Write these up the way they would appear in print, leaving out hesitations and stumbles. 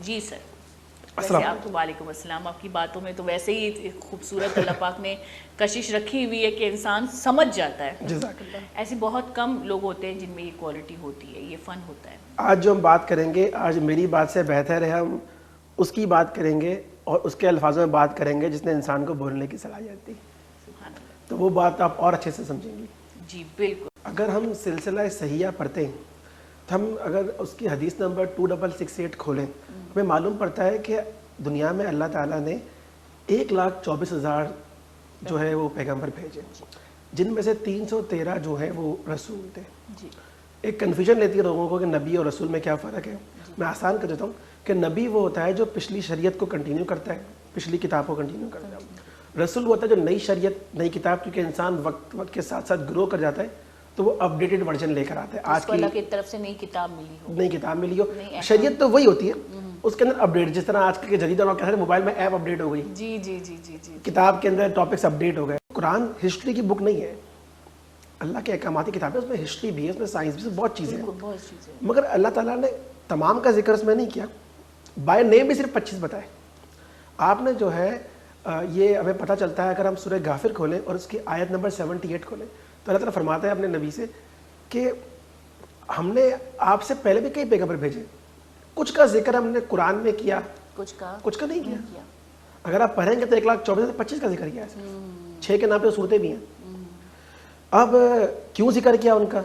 جی سر. ویسے آپ وعلیکم السلام. آپ کی باتوں میں تو ویسے ہی خوبصورت اللہ پاک نے کشش رکھی ہوئی ہے کہ انسان سمجھ جاتا ہے. جزاک اللہ. ایسے بہت کم لوگ ہوتے ہیں جن میں یہ کوالٹی ہوتی ہے, یہ فن ہوتا ہے. آج جو ہم بات کریں گے, آج میری بات سے بہتر ہے ہم اس کی بات کریں گے اور اس کے الفاظوں میں بات کریں گے جس نے انسان کو بولنے کی صلاحیت دی. سبحان اللہ. تو وہ بات آپ اور اچھے سے سمجھیں گی. جی بالکل. اگر ہم سلسلہ صحیحہ پڑھتے ہیں تو ہم اگر اس کی حدیث نمبر 2668 کھولیں, ہمیں معلوم پڑتا ہے کہ دنیا میں اللہ تعالیٰ نے 1,24,000 جو ہے وہ پیغمبر بھیجے, جن میں سے 313 جو ہیں وہ رسول تھے. جی. ایک کنفیوژن لیتی ہے لوگوں کو کہ نبی اور رسول میں کیا فرق ہے. میں آسان کر دیتا ہوں کہ نبی وہ ہوتا ہے جو پچھلی شریعت کو کنٹینیو کرتا ہے, پچھلی کتاب کو کنٹینیو کرتا ہے. رسول وہ ہوتا ہے جو نئی شریعت, نئی کتاب, کیونکہ انسان وقت کے ساتھ ساتھ گرو کر جاتا ہے تو وہ اپ ڈیٹڈ ورژن لے کر آتا ہے. آج کی اللہ کی طرف سے نئی کتاب ملی ہو, شریعت تو وہی ہوتی ہے, اس کے اندر اپ ڈیٹ, جس طرح آج کے جدید دور کے موبائل میں ایپ اپ ڈیٹ ہو گئی. جی جی جی جی جی. کتاب کے اندر ٹاپکس اپ ڈیٹ ہو گئے. قرآن ہسٹری کی بک نہیں ہے, اللہ کے احکاماتی کتاب ہے, اس میں ہسٹری بھی ہے, اس میں سائنس بھی, بہت چیزیں ہیں. مگر اللہ تعالیٰ نے تمام کا ذکر اس میں نہیں کیا, بائی نیم بھی صرف 25 بتائے. آپ نے جو ہے یہ ہمیں پتہ چلتا ہے اگر ہم سورہ غافر کھولیں اور اس کی آیت نمبر 78 کھولیں تو اللہ تعالیٰ فرماتا ہے اپنے نبی سے کہ ہم نے آپ سے پہلے بھی کئی پیغمبر بھیجے, کچھ کا ذکر ہم نے قرآن میں کیا, کچھ کا نہیں کیا. اگر آپ پڑھیں گے تو 1,24,025 کا ذکر کیا ہے, 6 کے نام پہ صورتیں بھی ہیں. اب کیوں ذکر کیا ان کا,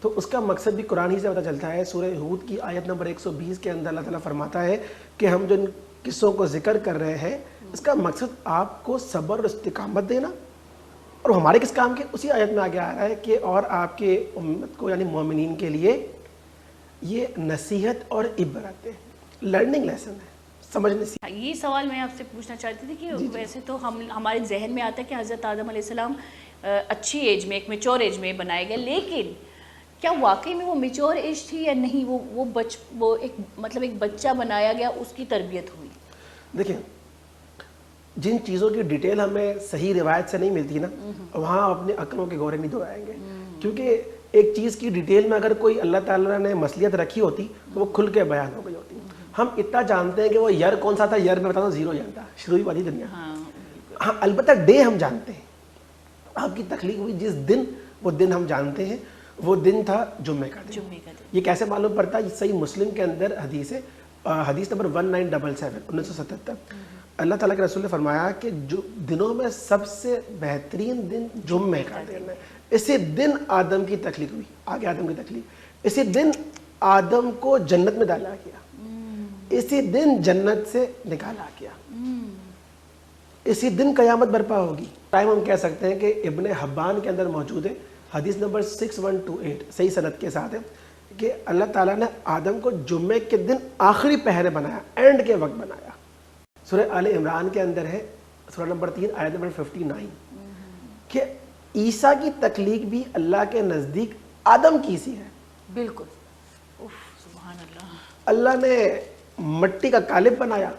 تو اس کا مقصد بھی قرآن ہی سے پتہ چلتا ہے. سورہ ہود کی آیت نمبر 120 کے اندر اللہ تعالیٰ فرماتا ہے کہ ہم جو ان قصوں کو ذکر کر رہے ہیں اس کا مقصد آپ کو صبر اور استقامت دینا, اور ہمارے کس کام کے, اسی آیت میں آگے آ رہا ہے کہ اور آپ کے امت کو یعنی مومنین کے لیے یہ نصیحت اور عبرت ہے, لرننگ لیسن ہے, سمجھنے سے. یہ سوال میں آپ سے پوچھنا چاہتی تھی کہ ویسے تو ہمارے ذہن میں آتا ہے کہ حضرت آدم علیہ السلام اچھی ایج میں, ایک میچور ایج میں بنائے گئے, لیکن کیا واقعی میں وہ میچور ایج تھی یا نہیں, وہ ایک بچہ بنایا گیا, اس کی تربیت ہوئی. دیکھیں, جن چیزوں کی ڈیٹیل ہمیں صحیح روایت سے نہیں ملتی نا, وہاں اپنے عقلوں کے گورے نہیں دہرائیں گے, کیونکہ ایک چیز کی ڈیٹیل میں اگر کوئی اللہ تعالیٰ نے مصلیحت رکھی ہوتی تو وہ کھل کے بیان ہو گئی ہوتی. ہم اتنا جانتے ہیں کہ وہ یر کون سا تھا, یر میں بتاتا ہوں 0 جانتا, شروع والی دنیا. ہاں البتہ ڈے ہم جانتے ہیں, آپ کی تخلیق ہوئی جس دن, وہ دن ہم جانتے ہیں, وہ دن تھا جمعے کا دن. یہ کیسے معلوم پڑتا ہے؟ صحیح مسلم کے اندر حدیث ہے, حدیث نمبر 1977 اللہ تعالیٰ کے رسول نے فرمایا کہ جو دنوں میں سب سے بہترین دن جمعے کا دن ہے. اسی دن آدم کی تخلیق ہوئی, آگے آدم کی تخلیق, اسی دن آدم کو جنت میں ڈالا گیا, اسی دن جنت سے نکالا گیا, اسی دن قیامت برپا ہوگی. ٹائم ہم کہہ سکتے ہیں کہ ابن حبان کے اندر موجود ہے, حدیث نمبر 6128 صحیح سند کے ساتھ ہے کہ اللہ تعالیٰ نے آدم کو جمعے کے دن آخری پہرے بنایا, اینڈ کے وقت بنایا. سورہ آل عمران کے اندر ہے, سورہ نمبر 3 آیت نمبر 59 کہ عیسیٰ کی تخلیق بھی اللہ کے نزدیک آدم کی سی ہے. بالکل. سبحان اللہ. اللہ نے مٹی کا قالب بنایا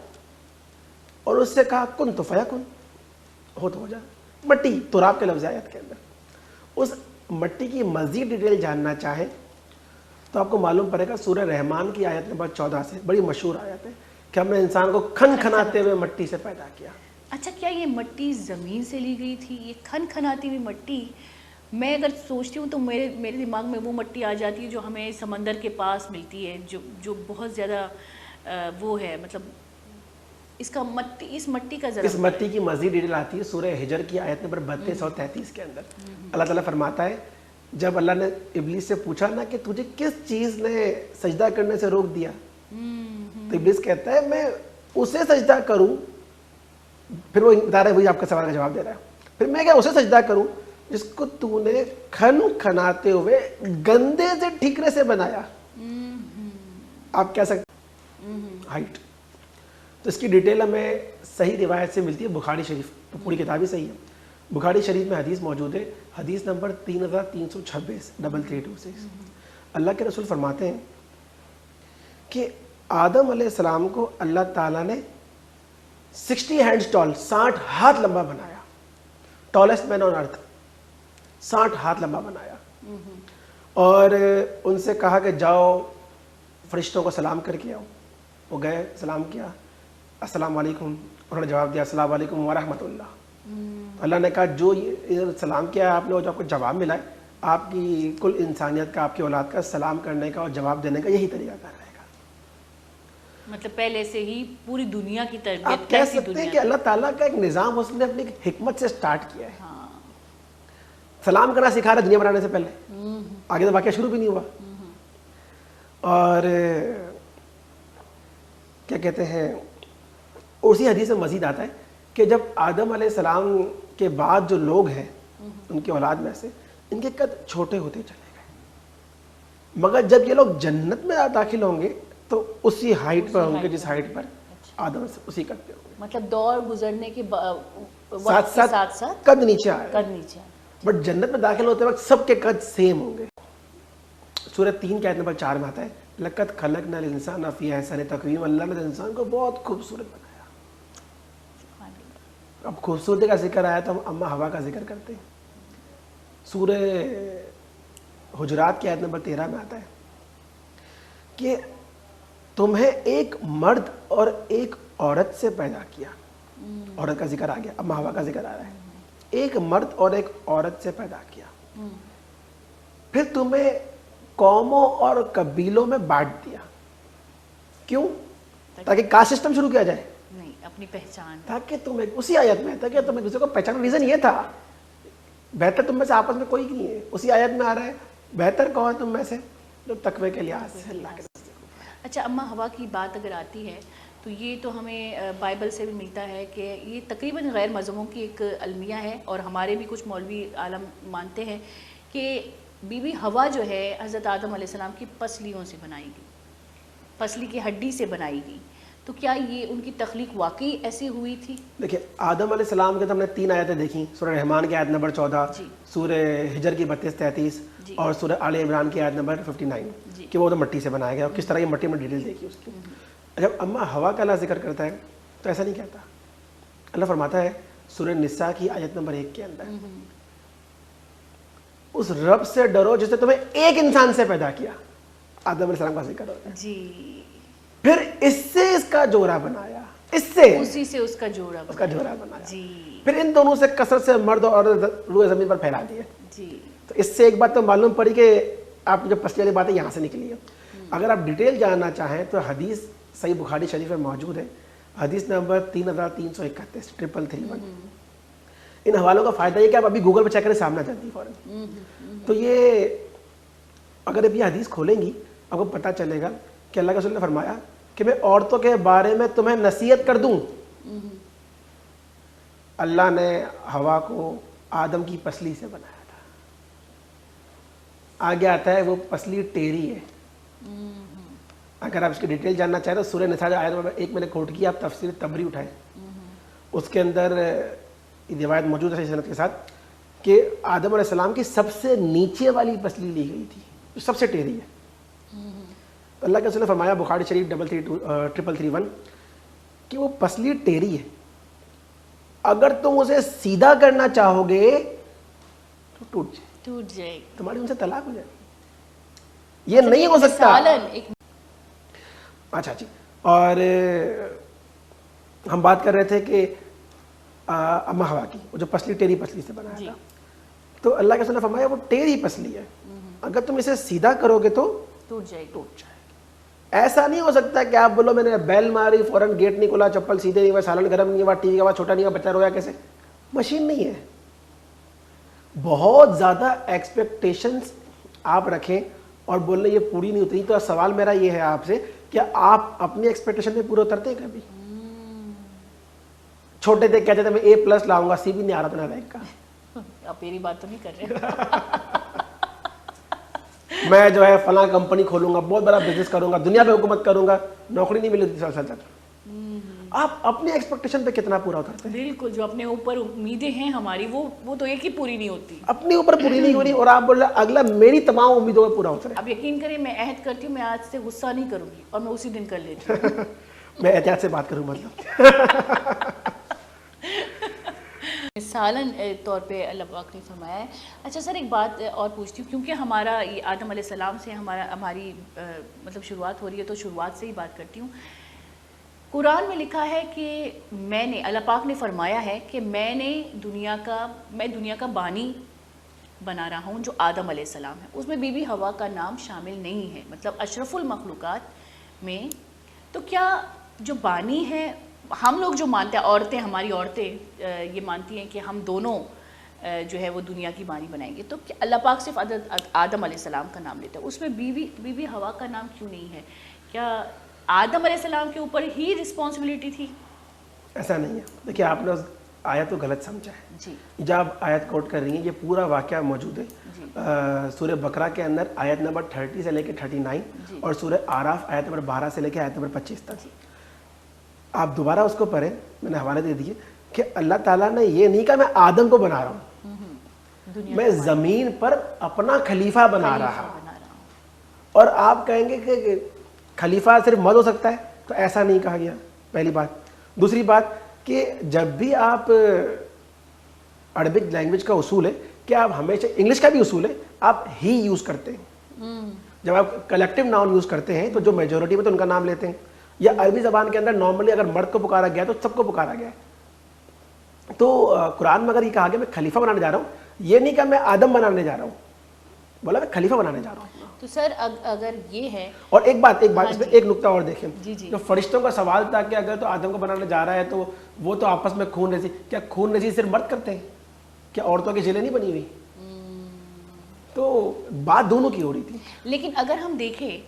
اور اس سے کہا کن تو فیکن, ہو تو ہو جائے. مٹی تراب کے لفظ آیت کے اندر. اس مٹی کی مزید ڈیٹیل جاننا چاہیں تو آپ کو معلوم پڑے گا سورہ رحمان کی آیت نمبر 14 سے, بڑی مشہور آیت ہے کہ ہم نے انسان کو کھن کھناتے ہوئے مٹی سے پیدا کیا. اچھا, کیا یہ مٹی زمین سے لی گئی تھی, یہ کھن کھناتی ہوئی مٹی؟ میں اگر سوچتی ہوں تو میرے دماغ میں وہ مٹی آ جاتی ہے جو ہمیں سمندر کے پاس ملتی ہے, جو بہت زیادہ وہ ہے, مطلب اس مٹی کا ذرا, اس مٹی کی مزید ڈیٹیل آتی ہے سورہ ہجر کی آیت نمبر 32 اور 33 کے اندر. اللہ تعالیٰ فرماتا ہے جب اللہ نے ابلیس سے پوچھا نا کہ تجھے کس چیز نے سجدہ کرنے سے روک دیا, تو ابلیس کہتا ہے میں اسے سجدہ کروں, پھر وہ بتا رہا ہے, وہی آپ کا سوال کا جواب دے رہا ہے, پھر میں کیا اسے سجدہ کروں جس کو تو نے کھن کھناتے ہوئے گندے سے ٹھیکرے سے بنایا. آپ کہہ سکتے ہائٹ. تو اس کی ڈیٹیل ہمیں صحیح روایت سے ملتی ہے بخاری شریف, پوری کتاب ہی صحیح ہے. بخاری شریف میں حدیث موجود ہے, حدیث نمبر 3326 3326. اللہ کے رسول فرماتے ہیں کہ آدم علیہ السلام کو اللہ تعالیٰ نے 60 ہینڈز ٹال, 60 ہاتھ لمبا بنایا. ٹالسٹ مین آن ارتھ, 60 ہاتھ لمبا بنایا. اور ان سے کہا کہ جاؤ فرشتوں کو سلام کر کے آؤ. وہ گئے سلام کیا السلام علیکم, انہوں نے جواب دیا السلام علیکم ورحمۃ اللہ. تو اللہ نے کہا جو یہ سلام کیا ہے آپ نے اور جو آپ کو جواب ملا ہے, آپ کی کل انسانیت کا, آپ کی اولاد کا سلام کرنے کا اور جواب دینے کا یہی طریقہ کار رہے گا. مطلب پہلے سے ہی پوری دنیا کی آپ تربیت کہہ سکتے ہیں کہ اللہ تعالیٰ کا ایک نظام اس نے اپنی حکمت سے سٹارٹ کیا ہے. سلام کرنا سکھا رہا ہے دنیا بنانے سے پہلے, آگے تو واقعہ شروع بھی نہیں ہوا. اور کیا کہتے ہیں, اسی حدیث میں مزید آتا ہے کہ جب آدم علیہ السلام کے بعد جو لوگ ہیں ان کی اولاد میں سے, ان کے قد چھوٹے ہوتے چلے گئے, مگر جب یہ لوگ جنت میں داخل ہوں گے تو اسی ہائٹ پر ہوں گے جس ہائٹ پر آدم اسی قد پہ ہوں گے. مطلب دور گزرنے کے ساتھ ساتھ قد نیچے آئے, قد نیچے آئے. بٹ جنت میں داخل ہوتے وقت سب کے قد سیم ہوں گے. سورہ 3 کی آیت نمبر 4 میں آتا ہے لَقَدْ خَلَقْنَا الْإِنسَانَ فِي أَحْسَنِ تَقْوِيمٍ. اللہ نے انسان کو بہت خوبصورت بنایا. اب خوبصورتی کا ذکر آیا تو ہم اماں ہوا کا ذکر کرتے ہیں. سورہ حجرات کی آیت نمبر 13 میں آتا ہے کہ تمہیں ایک مرد اور ایک عورت سے پیدا کیا. عورت کا ذکر آ گیا, اماں ہوا کا ذکر آ رہا ہے. ایک مرد اور ایک عورت سے پیدا کیا, پھر تمہیں قوموں اور قبیلوں میں بانٹ دیا. کیوں؟ تاکہ کاسٹ سسٹم شروع کیا جائے, نہیں اپنی پہچان, تاکہ تم اسی آیت میں تاکہ تم ایک دوسرے کو پہچانا. ریزن یہ تھا بہتر تم میں سے آپس میں کوئی نہیں ہے. اسی آیت میں آ رہا ہے بہتر کون ہے تم میں سے جو تقوی کے لحاظ سے اللہ کے راستے کو. اچھا اماں ہوا کی بات اگر آتی ہے تو یہ تو ہمیں بائبل سے بھی ملتا ہے کہ یہ تقریباً غیر مذہبوں کی ایک المیہ ہے, اور ہمارے بھی کچھ مولوی عالم مانتے ہیں کہ بی بی ہوا جو ہے حضرت آدم علیہ السلام کی پسلیوں سے بنائی گئی, پسلی کی ہڈی سے بنائی گئی. تو کیا یہ ان کی تخلیق واقعی ایسی ہوئی تھی؟ دیکھیں آدم علیہ السلام کے تو ہم نے 3 آیتیں دیکھیں, سورہ رحمان کی آیت نمبر 14, سورہ ہجر کی 32-33 اور سورہ آل عمران کی آیت نمبر 59 کہ وہ تو مٹی سے بنایا گیا, اور کس طرح یہ مٹی میں ڈیٹیل دیکھی اس کی. جب اماں ہوا کا اللہ ذکر کرتا ہے تو ایسا نہیں کہتا. اللہ فرماتا ہے سورہ نساء کی آیت نمبر 1 کے اندر اس رب سے ڈرو جس نے تمہیں ایک انسان سے پیدا کیا. آدم علیہ السلام کا ذکر ہوتا ہے جی, پھر اس سے اس کا جوڑا بنایا, اس سے اسی سے اس کا جوڑا بنایا جی, پھر ان دونوں سے کثرت سے مرد اور عورت روئے زمین پر پھیلا دیے. جی تو اس سے ایک بات تو معلوم پڑی کہ آپ جو پسلی والی بات ہے یہاں سے نکلی ہے. اگر آپ ڈیٹیل جاننا چاہیں تو حدیث صحیح بخاری شریف میں موجود ہے, حدیث نمبر 3331 331. ان حوالوں کا فائدہ یہ کہ آپ ابھی گوگل پہ چیک کریں, سامنے آ جاتی ہے فوراً. تو یہ اگر اب یہ حدیث کھولیں گی آپ کو پتہ چلے گا کہ اللہ کے رسول نے فرمایا کہ میں عورتوں کے بارے میں تمہیں نصیحت کر دوں. اللہ نے ہوا کو آدم کی پسلی سے بنایا تھا. آگے آتا ہے وہ پسلی ٹیری ہے. اگر آپ اس کی ڈیٹیل جاننا چاہیں تو سورہ نساء آیت نمبر 1 میں نے کوٹ کیا, آپ تفسیر تبری اٹھائیں, اس کے اندر یہ روایت موجود ہے سند کے ساتھ کہ آدم علیہ السلام کی سب سے نیچے والی پسلی لی گئی تھی جو سب سے ٹیڑھی ہے. تو اللہ کے رسول نے فرمایا بخاری شریف 3331 کہ وہ پسلی ٹیڑھی ہے, اگر تم اسے سیدھا کرنا چاہو گے تو ٹوٹ جائے گی, تمہاری ان سے طلاق ہو جائے گی. یہ نہیں ہو سکتا. اچھا جی, اور ہم بات کر رہے تھے کہ اماں ہوا کی وہ جو پسلی ٹیڑھی پسلی سے بنایا تھا, تو اللہ کے رسول نے فرمایا وہ ٹیڑھی پسلی ہے, اگر تم اسے سیدھا کرو گے تو ٹوٹ جائے گی. ایسا نہیں ہو سکتا کہ آپ بولو میں نے بیل ماری فوراً گیٹ نہیں کھولا, چپل سیدھے نہیں ہوا, سالن گرم نہیں ہوا, ٹی وی کا آواز چھوٹا نہیں ہوا, بچہ رویا کیسے. مشین نہیں ہے. بہت زیادہ ایکسپیکٹیشنز آپ رکھیں اور بول رہے یہ پوری نہیں اتری. تو سوال میرا یہ ہے آپ سے کہ آپ اپنی ایکسپیکٹیشن میں پورے اترتے ہیں کبھی؟ چھوٹے تھے کہتے تھے میں A+ لاؤں گا, C بھی نہیں آ رہا تھا رینک کا. آپ میری بات تو نہیں کر رہے. میں جو ہے فلاں کمپنی کھولوں گا, بہت بڑا بزنس کروں گا, دنیا پہ حکومت کروں گا, نوکری نہیں ملی 30 سال تک. آپ اپنی ایکسپیکٹیشن پہ کتنا پورا اترتے ہیں؟ بالکل, جو اپنے اوپر امیدیں ہیں ہماری وہ تو ایک ہی پوری نہیں ہوتی, اپنے اوپر پوری نہیں ہو رہی, اور آپ بول رہے اگلا میری تمام امیدوں پہ پورا اترے. اب یقین کریں میں عہد کرتی ہوں میں آج سے غصہ نہیں کروں گی, اور میں اسی دن کر لیتی ہوں. میں احتیاط سے بات کروں مطلب مثالاً طور پہ اللہ پاک نے فرمایا ہے. اچھا سر ایک بات اور پوچھتی ہوں, کیونکہ ہمارا یہ آدم علیہ السلام سے ہماری مطلب شروعات ہو رہی ہے, تو شروعات سے ہی بات کرتی ہوں. قرآن میں لکھا ہے کہ میں نے، اللہ پاک نے فرمایا ہے کہ میں دنیا کا بانی بنا رہا ہوں جو آدم علیہ السلام ہے. اس میں بی بی حوا کا نام شامل نہیں ہے، مطلب اشرف المخلوقات میں. تو کیا جو بانی ہے، ہم لوگ جو مانتے ہیں، عورتیں، ہماری عورتیں یہ مانتی ہیں کہ ہم دونوں جو ہے وہ دنیا کی بانی بنائیں گے، تو کیا اللہ پاک صرف آدم علیہ السلام کا نام لیتا ہے؟ اس میں بی بی حوا کا نام کیوں نہیں ہے؟ کیا آدم علیہ السلام کے اوپر ہی رسپانسبلٹی تھی؟ ایسا نہیں ہے. دیکھیے آپ نے آیت کو غلط سمجھا ہے. جی جب آیت کوٹ کر رہی ہیں، یہ پورا واقعہ موجود ہے سورہ بقرہ کے اندر، آیت نمبر 30 سے لے کے 39 اور سورہ آراف آیت نمبر 12 سے لے کے آیت نمبر 25 تک. آپ دوبارہ اس کو پڑھیں، میں نے حوالے دے دیے کہ اللہ تعالیٰ نے یہ نہیں کہا میں آدم کو بنا رہا ہوں، میں زمین پر اپنا خلیفہ بنا رہا ہوں. اور آپ کہیں گے کہ خلیفہ صرف مرد ہو سکتا ہے، تو ایسا نہیں کہا گیا، پہلی بات. دوسری بات کہ جب بھی آپ عربک لینگویج کا اصول ہے کہ آپ ہمیشہ، انگلش کا بھی اصول ہے، آپ ہی یوز کرتے ہیں. جب آپ کلیکٹیو ناؤن یوز کرتے ہیں تو جو میجورٹی میں تو ان کا نام لیتے ہیں. یا عربی زبان کے اندر نارملی اگر مرد کو پکارا گیا تو سب کو پکارا گیا ہے. تو قرآن میں اگر یہ کہا گیا میں خلیفہ بنانے جا رہا ہوں، یہ نہیں کہا میں آدم بنانے جا رہا ہوں، بولا میں خلیفہ بنانے جا رہا ہوں. تو سر اگر یہ ہے، اور ایک بات اس میں ایک نقطہ اور دیکھیں. جی جو فرشتوں کا سوال تھا کہ اگر تو آدم کو بنانے جا رہا ہے تو وہ تو آپس میں خون ریزی، کیا خون ریزی صرف مرد کرتے ہیں؟ کیا عورتوں کی جیلیں نہیں بنی ہوئی؟ تو بات دونوں کی ہو رہی تھی. لیکن اگر ہم دیکھیں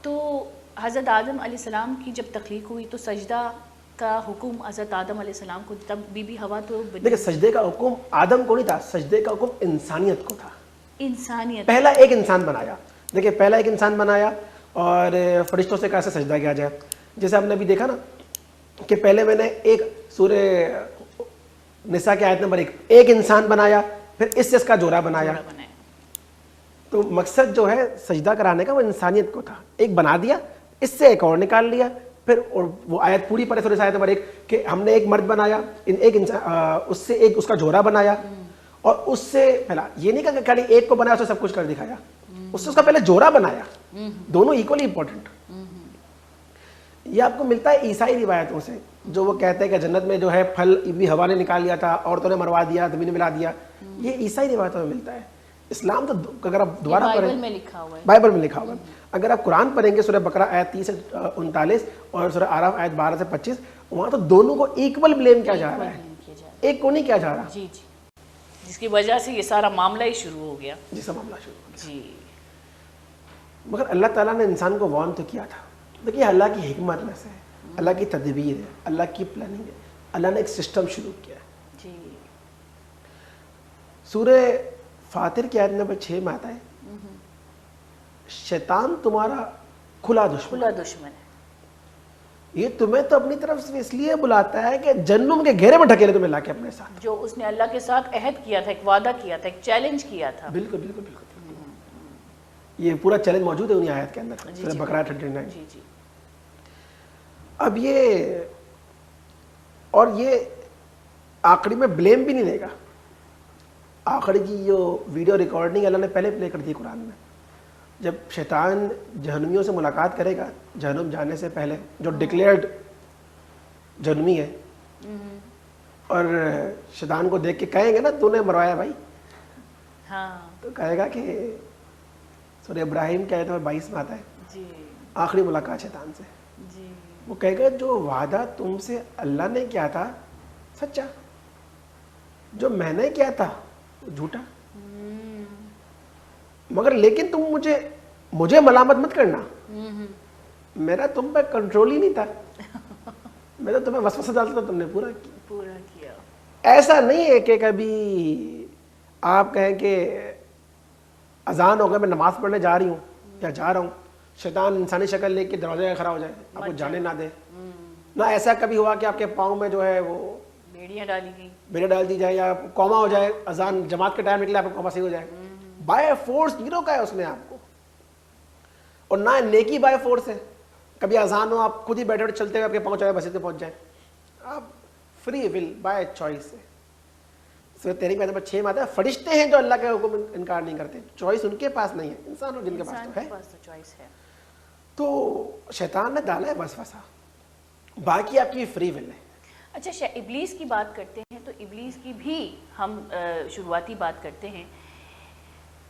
تو حضرت آدم علیہ السلام کی جب تخلیق ہوئی تو سجدہ کا حکم حضرت آدم علیہ السلام کو، تب بی بی حوا تو دیکھیں سجدے کا حکم آدم کو نہیں تھا، سجدے کا حکم انسانیت کو تھا. انسانیت، پہلا ایک انسان بنایا. دیکھیں پہلا ایک انسان بنایا اور فرشتوں سے کیسے سجدہ کیا جائے. جیسے ہم نے ابھی دیکھا نا کہ پہلے میں نے ایک سورہ نساء کی آیت نمبر 1 ایک انسان بنایا، پھر اس سے اس کا جوڑا بنایا. تو مقصد جو ہے سجدہ کرانے کا وہ انسانیت کو تھا. ایک بنا دیا، اس سے ایک اور نکال لیا. پھر وہ آیت پوری پڑھے سورہ آیت نمبر 1 کہ ہم نے ایک مرد بنایا، ایک انسان، اس سے ایک اس کا جوڑا بنایا. اور اس سے پہلا یہ نہیں کہا کہ خالی ایک کو بنایا تو سب کچھ کر دکھایا، اس سے اس کا پہلے جوڑا بنایا. دونوں ایکولی امپورٹنٹ. یہ آپ کو ملتا ہے عیسائی روایتوں سے، جو وہ کہتے ہیں کہ جنت میں جو ہے پھل بھی ہوا نے نکال لیا تھا، عورتوں نے مروا دیا، زمین میں ملا دیا. یہ عیسائی روایتوں میں ملتا ہے. اسلام تو اگر آپ دوبارہ پڑھیں، بائبل میں لکھا ہوا ہے، بائبل میں لکھا ہوا ہے. اگر آپ قرآن پڑھیں گے سورہ بقرہ آیت 30 سے 39 اور سورہ آراف آیت 12 سے 25، وہاں تو دونوں کو ایکول بلیم کیا جا رہا ہے، ایک کو نہیں کیا جا رہا. جی جی، جس کی وجہ سے یہ سارا معاملہ ہی شروع ہو گیا. جس کا معاملہ شروع ہو گیا. جی، مگر اللہ تعالیٰ نے انسان کو وارن تو کیا تھا. دیکھیے اللہ کی حکمت میں سے ہے، اللہ کی تدبیر ہے، اللہ کی پلاننگ ہے. اللہ نے ایک سسٹم شروع کیا ہے. جی، سورہ فاطر کی آیت نمبر 6 میں آتا ہے شیطان تمہارا کھلا دشمن ہے. یہ تمہیں تو اپنی طرف سے اس لیے بلاتا ہے کہ جہنم کے گھیرے میں ڈھکیلے تمہیں لا کے اپنے ساتھ. جو اس نے اللہ کے ساتھ عہد کیا تھا، ایک وعدہ کیا تھا، ایک چیلنج کیا تھا. بالکل بالکل بالکل. یہ پورا چیلنج موجود ہے انہی آیت کے اندر، سورہ بقرہ 39. جی جی. اب یہ اور یہ آخری میں بلیم بھی نہیں دے گا. آخری کی جو ویڈیو ریکارڈنگ اللہ نے پہلے پلے کر دی قرآن میں، جب شیطان جہنمیوں سے ملاقات کرے گا جہنم جانے سے پہلے، جو ڈکلیئرڈ جہنمی ہے، اور شیطان کو دیکھ کے کہیں گے نا تو نے مروایا بھائی، تو کہے گا کہ سورہ ابراہیم کے آیت نمبر 22 میں آتا ہے آخری ملاقات شیطان سے. وہ کہے گا جو وعدہ تم سے اللہ نے کیا تھا سچا، جو میں نے کیا تھا جھوٹا. مگر لیکن تم مجھے ملامت مت کرنا، میرا تم پہ کنٹرول ہی نہیں تھا، میں تو تمہیں وسوسہ ڈالتا تھا، تم نے پورا کیا. ایسا نہیں ہے کہ کبھی آپ کہیں کہ اذان ہو گیا میں نماز پڑھنے جا رہی ہوں یا جا رہا ہوں، شیطان انسانی شکل لے کے دروازے میں کھڑا ہو جائے، آپ کو جانے نہ دے. نہ ایسا کبھی ہوا کہ آپ کے پاؤں میں جو ہے وہ بیڑیاں ڈال دی جائے یا کوما ہو جائے، اذان جماعت کے ٹائم نکلے آپ کو کوما صحیح ہو جائے. بائی فورس نہیں روکا ہے اس نے آپ کو. اور نہ نیکی بائی فورس ہے، کبھی اذان ہو آپ خود ہی بیٹھے بیٹھے چلتے ہوئے آپ کے پہنچ جائے، مسجد پہ پہنچ جائیں، آپ فری ول بائی چوائس ہے. سورہ تحریم کے نمبر 6 میں آتا ہے فرشتے ہیں جو اللہ کا حکم انکار نہیں کرتے، چوائس ان کے پاس نہیں ہے، انسان اور جن کے پاس تو ہے. تو شیطان نے ڈالا ہے وسوسہ باقی آپ کی فری ول ہے. اچھا ابلیس کی بات کرتے ہیں تو ابلیس کی بھی ہم شروعاتی بات کرتے ہیں.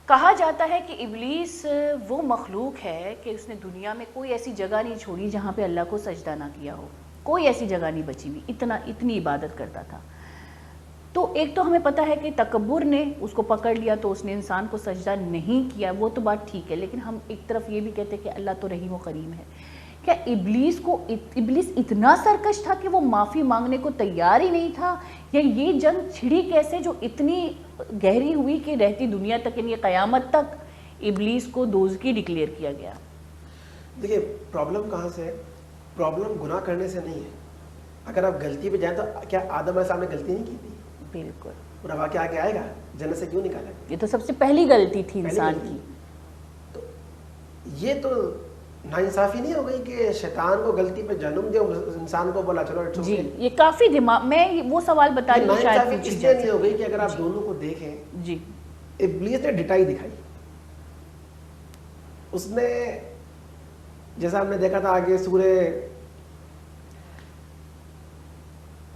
کہا جاتا ہے کہ ابلیس وہ مخلوق ہے کہ اس نے دنیا میں کوئی ایسی جگہ نہیں چھوڑی جہاں پہ اللہ کو سجدہ نہ کیا ہو. کوئی ایسی جگہ نہیں بچی ہوئی، اتنی عبادت کرتا تھا. تو ایک تو ہمیں پتہ ہے کہ تکبر نے اس کو پکڑ لیا تو اس نے انسان کو سجدہ نہیں کیا، وہ تو بات ٹھیک ہے. لیکن ہم ایک طرف یہ بھی کہتے ہیں کہ اللہ تو رحیم و کریم ہے. کیا ابلیس اتنا سرکش تھا کہ وہ معافی مانگنے کو تیار ہی نہیں تھا، یا یہ جنگ چھڑی کیسے جو اتنی گہری ہوئی کہ رہتی دنیا تک، یعنی قیامت تک ابلیس کو دوزخی ڈکلیئر کیا گیا؟ دیکھیے پرابلم کہاں سے ہے؟ پرابلم گناہ کرنے سے نہیں ہے. اگر آپ غلطی پہ جائیں تو کیا آدم علیہ السلام نے غلطی نہیں کی تھی؟ بالکل. پورا واقعہ آگے آئے گا، جنت سے کیوں نکالا؟ یہ تو سب سے پہلی غلطی تھی انسان کی. تو یہ تو ناانصافی نہیں ہو گئی کہ شیطان کو غلطی پہ جنم دیا، انسان کو بولا چلو جی یہ کافی دماغ میں وہ سوال بتا رہی ہوں شاید ناانصافی اس لیے نہیں ہو گئی کہ اگر آپ دونوں کو دیکھیں جی ابلیس نے ڈٹائی دکھائی. اس نے جیسا ہم نے دیکھا تھا آگے سورہ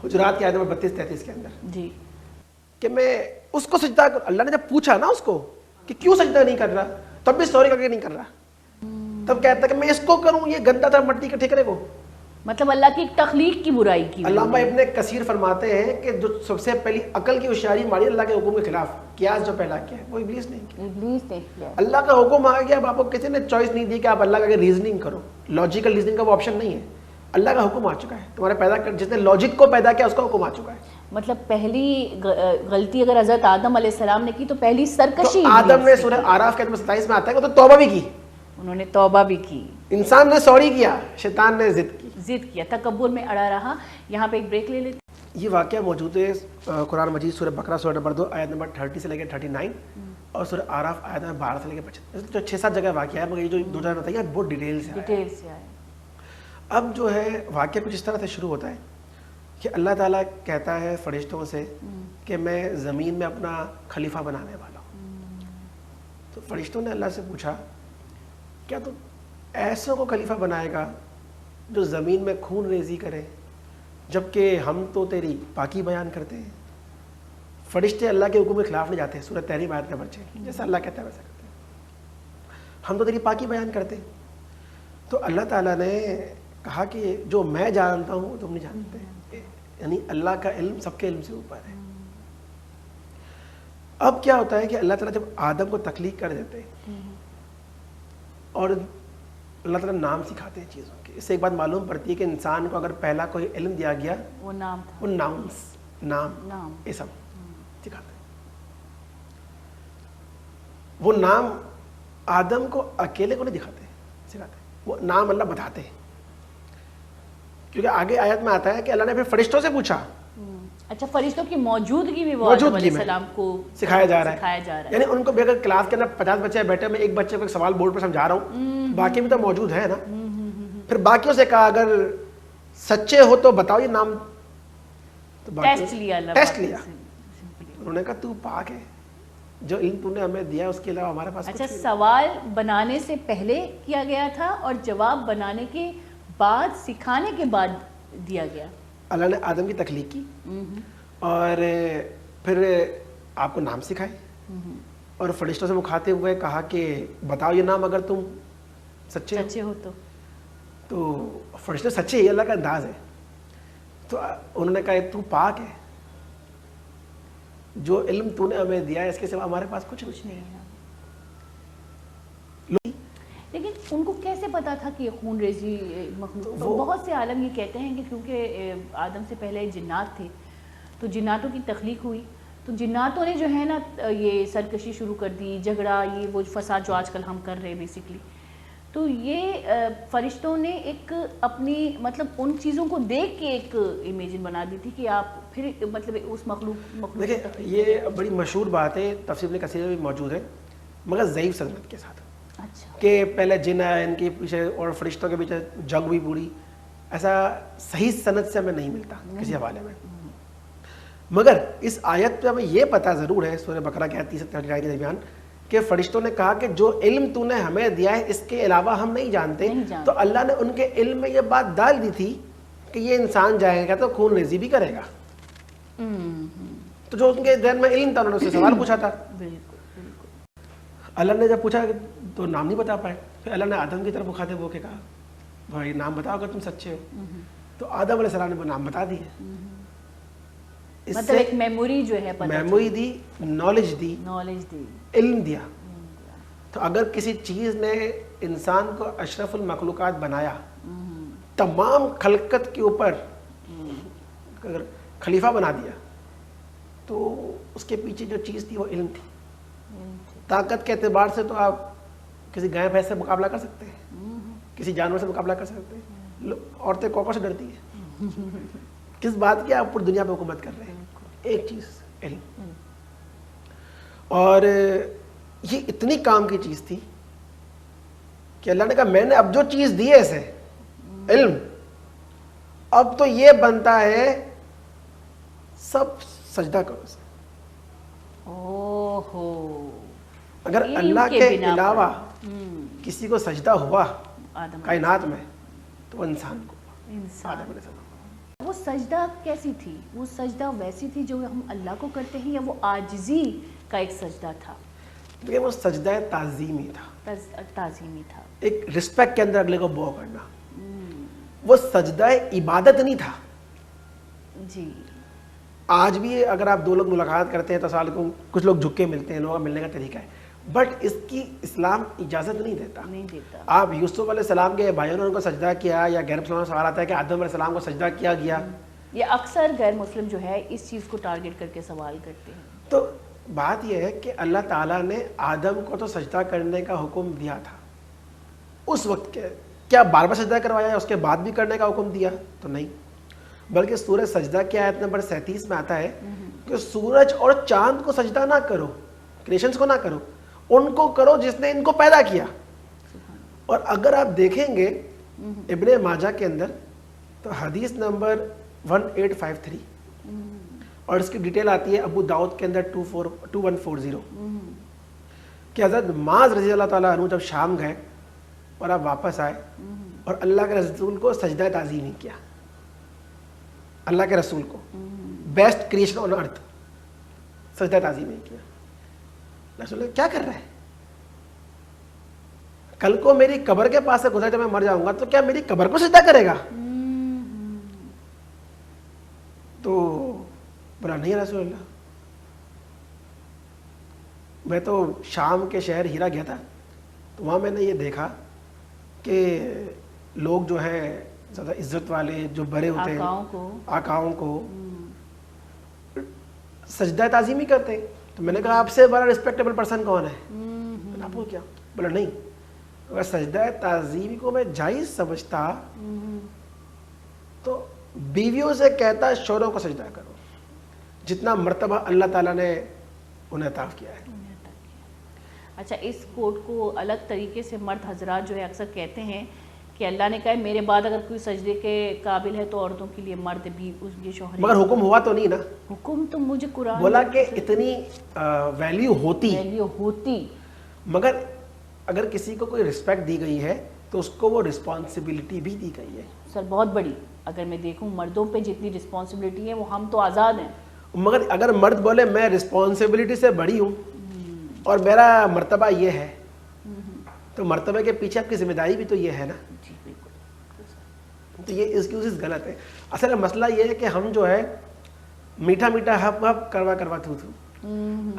حجرات کی آیت نمبر 32-33 کے اندر جی کہ میں اس کو سجدہ اللہ نے جب پوچھا نا اس کو کہ کیوں سجدہ نہیں کر رہا، تب بھی سوری کر کے نہیں کر رہا. تب کہتا کہ میں اس کو کروں، یہ گندا تھا مٹی کے ٹھیکرے کو. مطلب اللہ کی ایک تخلیق کی برائی کی. علامہ ابن کثیر فرماتے ہیں کہ جو سب سے پہلی عقل کی ہوشیاری ماری اللہ کے حکم کے خلاف، قیاس جو پہلا کیا ہے وہ ابلیس نے کیا. ابلیس نے کیا. اللہ کا حکم آ گیا، اب آپ کو کسی نے چوائس نہیں دی کہ آپ اللہ کا ریزننگ کرو. لاجیکل ریزننگ کا وہ آپشن نہیں ہے. اللہ کا حکم آ چکا ہے، تمہارے پیدا کر جس نے لاجک کو پیدا کیا اس کا حکم آ چکا ہے. مطلب پہلی غلطی اگر حضرت آدم علیہ السلام نے کی تو پہلی سرکشی تو آدم نے سورہ اعراف کے 27 میں آتا ہے کہ وہ تو توبہ بھی کی، انہوں نے توبہ بھی کی. انسان نے سوری کیا، شیطان نے ضد کیا، تکبر میں اڑا رہا. یہاں پہ ایک بریک لے لیتے. یہ واقعہ موجود ہے قرآن مجید سورہ بقرہ سورہ نمبر 2 آیت نمبر 30 سے لے کے 39 اور سورہ اعراف آیت نمبر 12 سے لے کے 25. جو 6-7 جگہ واقعہ ہے، مگر یہ جو 2 جگہ بتائی ہے بہت ڈیٹیل سے آیا. اب جو ہے واقعہ کچھ اس طرح سے شروع ہوتا ہے کہ اللہ تعالیٰ کہتا ہے فرشتوں سے کہ میں زمین میں اپنا خلیفہ بنانے والا ہوں. تو فرشتوں نے اللہ سے پوچھا کیا تو ایسوں کو خلیفہ بنائے گا جو زمین میں خون ریزی کرے، جبکہ ہم تو تیری پاکی بیان کرتے ہیں. فرشتے اللہ کے حکم کے خلاف نہیں جاتے، سورہ تحریم آیت کا بچے جیسا اللہ کہتا ہے ویسا کرتے ہیں. ہم تو تیری پاکی بیان کرتے ہیں. تو اللہ تعالیٰ نے کہا کہ جو میں جانتا ہوں وہ تم نہیں جانتے، یعنی اللہ کا علم سب کے علم سے اوپر ہے. اب کیا ہوتا ہے کہ اللہ تعالیٰ جب آدم کو تخلیق کر دیتے اور اللہ تعالیٰ نام سکھاتے ہیں چیزوں کے، اس سے ایک بات معلوم پڑتی ہے کہ انسان کو اگر پہلا کوئی علم دیا گیا وہ نام تھا، وہ نام اسم سکھاتے ہیں. وہ نام آدم کو اکیلے کو نہیں دکھاتے سکھاتے، وہ نام اللہ بتاتے ہیں. کیونکہ آگے آیت میں آتا ہے کہ اللہ نے پھر فرشتوں سے پوچھا. اچھا فرشتوں کی موجودگی میں وہ آدم علیہ السلام کو سکھایا جا رہا ہے. یعنی ان کو بھی اگر کلاس کے اندر 50 بچے بیٹھے میں ایک بچے کو ایک سوال بورڈ پر سمجھا رہا ہوں، باقی بھی تو موجود ہے نا. پھر باقیوں سے کہا اگر سچے ہو تو بتاؤ یہ نام. ٹیسٹ لیا. انہوں نے کہا تو پاک ہے، جو علم تو نے ہمیں دیا اس کے علاوہ ہمارے پاس. اچھا سوال بنانے سے پہلے کیا گیا تھا اور جواب بنانے کے بعد، سکھانے کے بعد دیا گیا. اللہ نے آدم کی تخلیق کی اور پھر آپ کو نام سکھائے اور فرشتوں سے مکھاتے ہوئے کہا کہ بتاؤ یہ نام اگر تم سچے ہو تو فرشتے سچے ہی، اللہ کا انداز ہے. تو انہوں نے کہا تو پاک ہے، جو علم تو نے ہمیں دیا ہے اس کے سوا ہمارے پاس کچھ نہیں ہے. لیکن ان کو کیسے پتا تھا کہ یہ خون ریزی مخلوق؟ بہت سے عالم یہ کہتے ہیں کہ کیونکہ آدم سے پہلے جنات تھے تو جناتوں کی تخلیق ہوئی، تو جناتوں نے جو ہے نا یہ سرکشی شروع کر دی، جھگڑا، یہ وہ فساد جو آج کل ہم کر رہے ہیں بیسکلی. تو یہ فرشتوں نے ایک اپنی مطلب ان چیزوں کو دیکھ کے ایک امیجن بنا دی تھی کہ آپ پھر مطلب اس مخلوق دیکھیں یہ بڑی مشہور بات ہے، تفسیر ابن کثیر میں بھی موجود ہے مگر ضعیف سند کے ساتھ. اچھا کہ پہلے جن ہے ان کے پیچھے اور فرشتوں کے پیچھے جنگ بھی پوری، ایسا صحیح سند سے ہمیں نہیں ملتا کسی حوالے میں. مگر اس آیت پہ ہمیں یہ پتہ ضرور ہے سورہ بقرہ کی آیت 30 سے 39 کے درمیان کہ فرشتوں نے کہا کہ جو علم تو نے ہمیں دیا ہے اس کے علاوہ ہم نہیں جانتے. تو اللہ نے ان کے علم میں یہ بات ڈال دی تھی کہ یہ انسان جائے گا تو خون ریزی بھی کرے گا. تو جو ان کے ذہن میں علم تھا انہوں نے اس سے سوال پوچھا تھا. اللہ نے جب پوچھا تو نام نہیں بتا پائے. پھر اللہ نے آدم کی طرف مخاطب ہو کے کہا بھائی نام بتاؤ اگر تم سچے ہو. تو آدم علیہ السلام نے وہ نام بتا دیے. مطلب ایک میموری جو ہے میموری دی, نالج دی, علم دیا. تو اگر کسی چیز نے انسان کو اشرف المخلوقات بنایا, تمام خلقت کے اوپر اگر خلیفہ بنا دیا, تو اس کے پیچھے جو چیز تھی وہ علم تھی. طاقت کے اعتبار سے تو آپ کسی گائے بھینس سے مقابلہ کر سکتے ہیں, کسی جانور سے مقابلہ کر سکتے ہیں. عورتیں کوکو سے ڈرتی ہیں. کس بات کی آپ پوری دنیا پہ حکومت کر رہے ہیں؟ ایک چیز علم. اور یہ اتنی کام کی چیز تھی کہ اللہ نے کہا میں نے اب جو چیز دی ہے اسے علم, اب تو یہ بنتا ہے سب سجدہ کرو اسے. اگر اللہ کے علاوہ کسی کو سجدہ ہوا کائنات میں تو وہ انسان کو آدم علیہ السلام. وہ سجدہ کیسی تھی؟ وہ سجدہ ویسی تھی جو ہم اللہ کو کرتے ہیں, یا وہ عاجزی کا ایک سجدہ تھا؟ دیکھیں وہ سجدہ تعظیمی تھا, تعظیمی تھا, ایک رسپیکٹ کے اندر اگلے کو بو کرنا. وہ سجدہ عبادت نہیں تھا. جی آج بھی اگر آپ دو لوگ ملاقات کرتے ہیں تو سال کو کچھ لوگ جھک کے ملتے ہیں, لوگوں کا ملنے کا طریقہ ہے, بٹ اس کی اسلام اجازت نہیں دیتا. آپ یوسف علیہ السلام کے بھائیوں نے ان کو سجدہ کیا, یا غیر مسلمانوں کا سوال آتا ہے کہ آدم علیہ السلام کو سجدہ کیا گیا. یہ اکثر غیر مسلم جو ہے اس چیز کو ٹارگٹ کر کے سوال کرتے ہیں. تو بات یہ ہے کہ اللہ تعالیٰ نے آدم کو تو سجدہ کرنے کا حکم دیا تھا اس وقت کے, کیا بار بار سجدہ کروایا اس کے بعد بھی کرنے کا حکم دیا؟ تو نہیں, بلکہ سورہ سجدہ کی آیت نمبر 37 میں آتا ہے کہ سورج اور چاند کو سجدہ نہ کرو, کریشنز کو نہ کرو, ان کو کرو جس نے ان کو پیدا کیا. اور اگر آپ دیکھیں گے ابن ماجہ کے اندر تو حدیث نمبر 1853 اور اس کی ڈیٹیل آتی ہے ابو داؤد کے اندر 2140 کہ حضرت معاذ رضی اللہ تعالیٰ عنہ جب شام گئے اور آپ واپس آئے اور اللہ کے رسول کو سجدہ تعظیم نہیں کیا. اللہ کے رسول کو بیسٹ کریشن آن ارتھ سجدہ تعظیم نہیں کیا. رسول اللہ کیا کر رہا ہے؟ کل کو میری قبر کے پاس سے گزر جب میں مر جاؤں گا تو کیا میری قبر کو سجدہ کرے گا؟ تو بولا نہیں رسول اللہ, میں تو شام کے شہر ہیرا گیا تھا, تو وہاں میں نے یہ دیکھا کہ لوگ جو ہے زیادہ عزت والے جو بڑے ہوتے ہیں آقاؤں کو سجدہ تعظیمی کرتے ہیں. تو میں نے کہا آپ سے بڑا رسپیکٹیبل پرسن کون ہے؟ آپ کو کیا؟ بولا نہیں, اگر سجدہ تعظیمی کو میں جائز سمجھتا تو بیویوں سے کہتا شوہروں کو سجدہ کرو جتنا مرتبہ اللہ تعالیٰ نے انہیں عطا کیا ہے. اچھا, اس کوٹ کو الگ طریقے سے مرد حضرات جو ہے اکثر کہتے ہیں کہ اللہ نے کہا ہے میرے بعد اگر کوئی سجدے کے قابل ہے تو عورتوں کے لیے مرد بھی اس کے شوہر, مگر حکم ہوا تو نہیں نا. حکم تو مجھے قرآن بولا کہ اتنی ویلیو ہوتی, مگر اگر کسی کو کوئی رسپیکٹ دی گئی ہے تو اس کو وہ رسپانسبلٹی بھی دی گئی ہے. سر بہت بڑی, اگر میں دیکھوں مردوں پہ جتنی رسپانسبلٹی ہے وہ ہم تو آزاد ہیں, مگر اگر مرد بولے میں رسپانسبلٹی سے بڑی ہوں اور میرا مرتبہ یہ ہے, تو مرتبہ کے پیچھے آپ کی ذمہ داری بھی تو یہ ہے نا. جی بالکل. تو یہ ایکسکیوزز غلط ہے. اصل مسئلہ یہ ہے کہ ہم جو ہے میٹھا میٹھا ہپ ہپ کروا تھو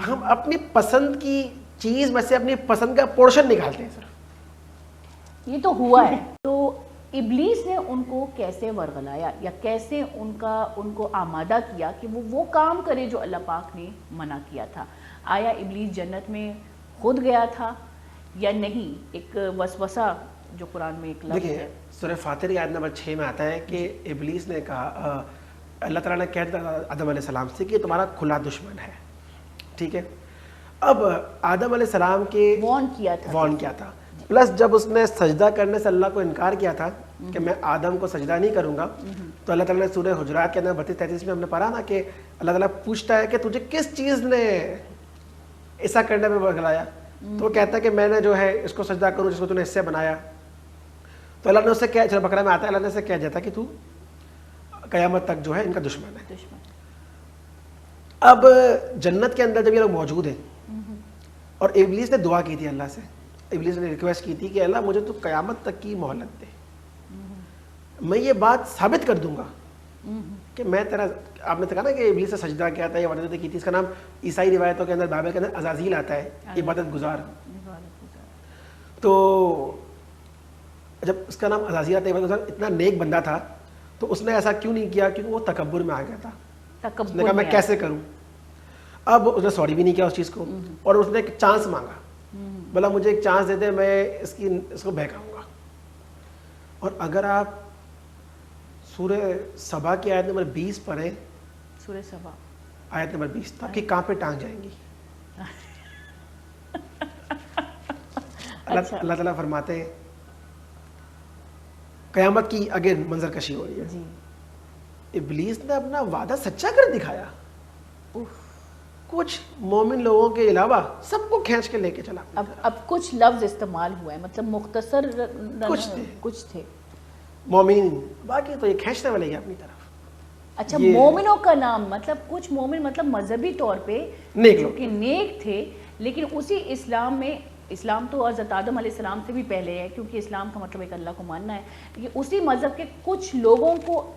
ہم اپنی پسند کی چیز میں سے اپنی پسند کا پورشن نکالتے ہیں. سر یہ تو ہوا ہے. تو ابلیس نے ان کو کیسے ورغلایا یا کیسے ان کو آمادہ کیا کہ وہ کام کرے جو اللہ پاک نے منع کیا تھا؟ آیا ابلیس جنت میں خود گیا تھا یا نہیں؟ ایک وسوسہ جو قرآن میں ایک لفظ ہے, سورہ فاطر کی آیت نمبر 6 میں آتا ہے کہ ابلیس نے کہا, اللہ تعالیٰ نے کہا آدم علیہ السلام سے کہ تمہارا کھلا دشمن ہے. ٹھیک ہے, اب آدم علیہ السلام کے وارن کیا تھا, پلس جب اس نے سجدہ کرنے سے اللہ کو انکار کیا تھا کہ میں آدم کو سجدہ نہیں کروں گا, تو اللہ تعالیٰ نے سورہ حجرات کے اندر 32-33 میں ہم نے پڑھا نا کہ اللہ تعالیٰ پوچھتا ہے کہ تجھے کس چیز نے ایسا کرنے میں ورغلایا, تو وہ کہتا ہے کہ میں نے جو ہے اس کو سجدہ کروں جس کو تو نے اس سے بنایا. تو اللہ نے اس سے کیا, چلو بقرہ میں آتا ہے, اللہ نے اس سے کہہ دیا تھا کہ تو قیامت تک جو ہے ان کا دشمن ہے. دشمن. اب جنت کے اندر جب یہ لوگ موجود ہیں اور ابلیس نے دعا کی تھی اللہ سے, ابلیس نے ریکویسٹ کی تھی کہ اللہ مجھے تو قیامت تک کی مہلت دے, میں یہ بات ثابت کر دوں گا کہ میں تیرا, آپ نے کہا نا کہ ابلیس سے سجدہ کیا تھا, یہ عبادت کی تھی, اس کا نام عیسائی روایتوں کے اندر بائبل کے اندر عزازیل آتا ہے, عبادت گزار. تو جب اس کا نام عزازیل آتا ہے عبادت گزار, اتنا نیک بندہ تھا تو اس نے ایسا کیوں نہیں کیا, کیونکہ وہ تکبر میں آ گیا تھا. اس نے کہا میں کیسے کروں. اب اس نے سوری بھی نہیں کیا اس چیز کو, اور اس نے ایک چانس مانگا, بولا مجھے ایک چانس دے دے, میں اس کو بہکاؤں گا. اور اگر آپ سورہ سبا کی آیت نمبر 20 پڑھیں, سورہ سبا آیت نمبر 20, تو آپ کی کہاں پہ ٹانگ جائیں گی. اللہ تعالیٰ فرماتے ہیں, قیامت کی اگین منظر کشی ہو رہی ہے, ابلیس نے اپنا وعدہ سچا کر دکھایا, کچھ مومن لوگوں کے علاوہ سب کو کھینچ کے لے کے چلا. اب کچھ لفظ استعمال ہوا ہے, مطلب مختصر کچھ تھے مومن, باقی تو یہ کھینچنے والے ہیں اپنی طرف. اچھا, مومنوں کا نام مطلب کچھ مومن مطلب مذہبی طور پہ نیک تھے, لیکن اسی اسلام میں, اسلام تو حضرت آدم علیہ السلام سے بھی پہلے ہے, کیونکہ اسلام کا مطلب ایک اللہ کو ماننا ہے, لیکن اسی مذہب کے کچھ لوگوں کو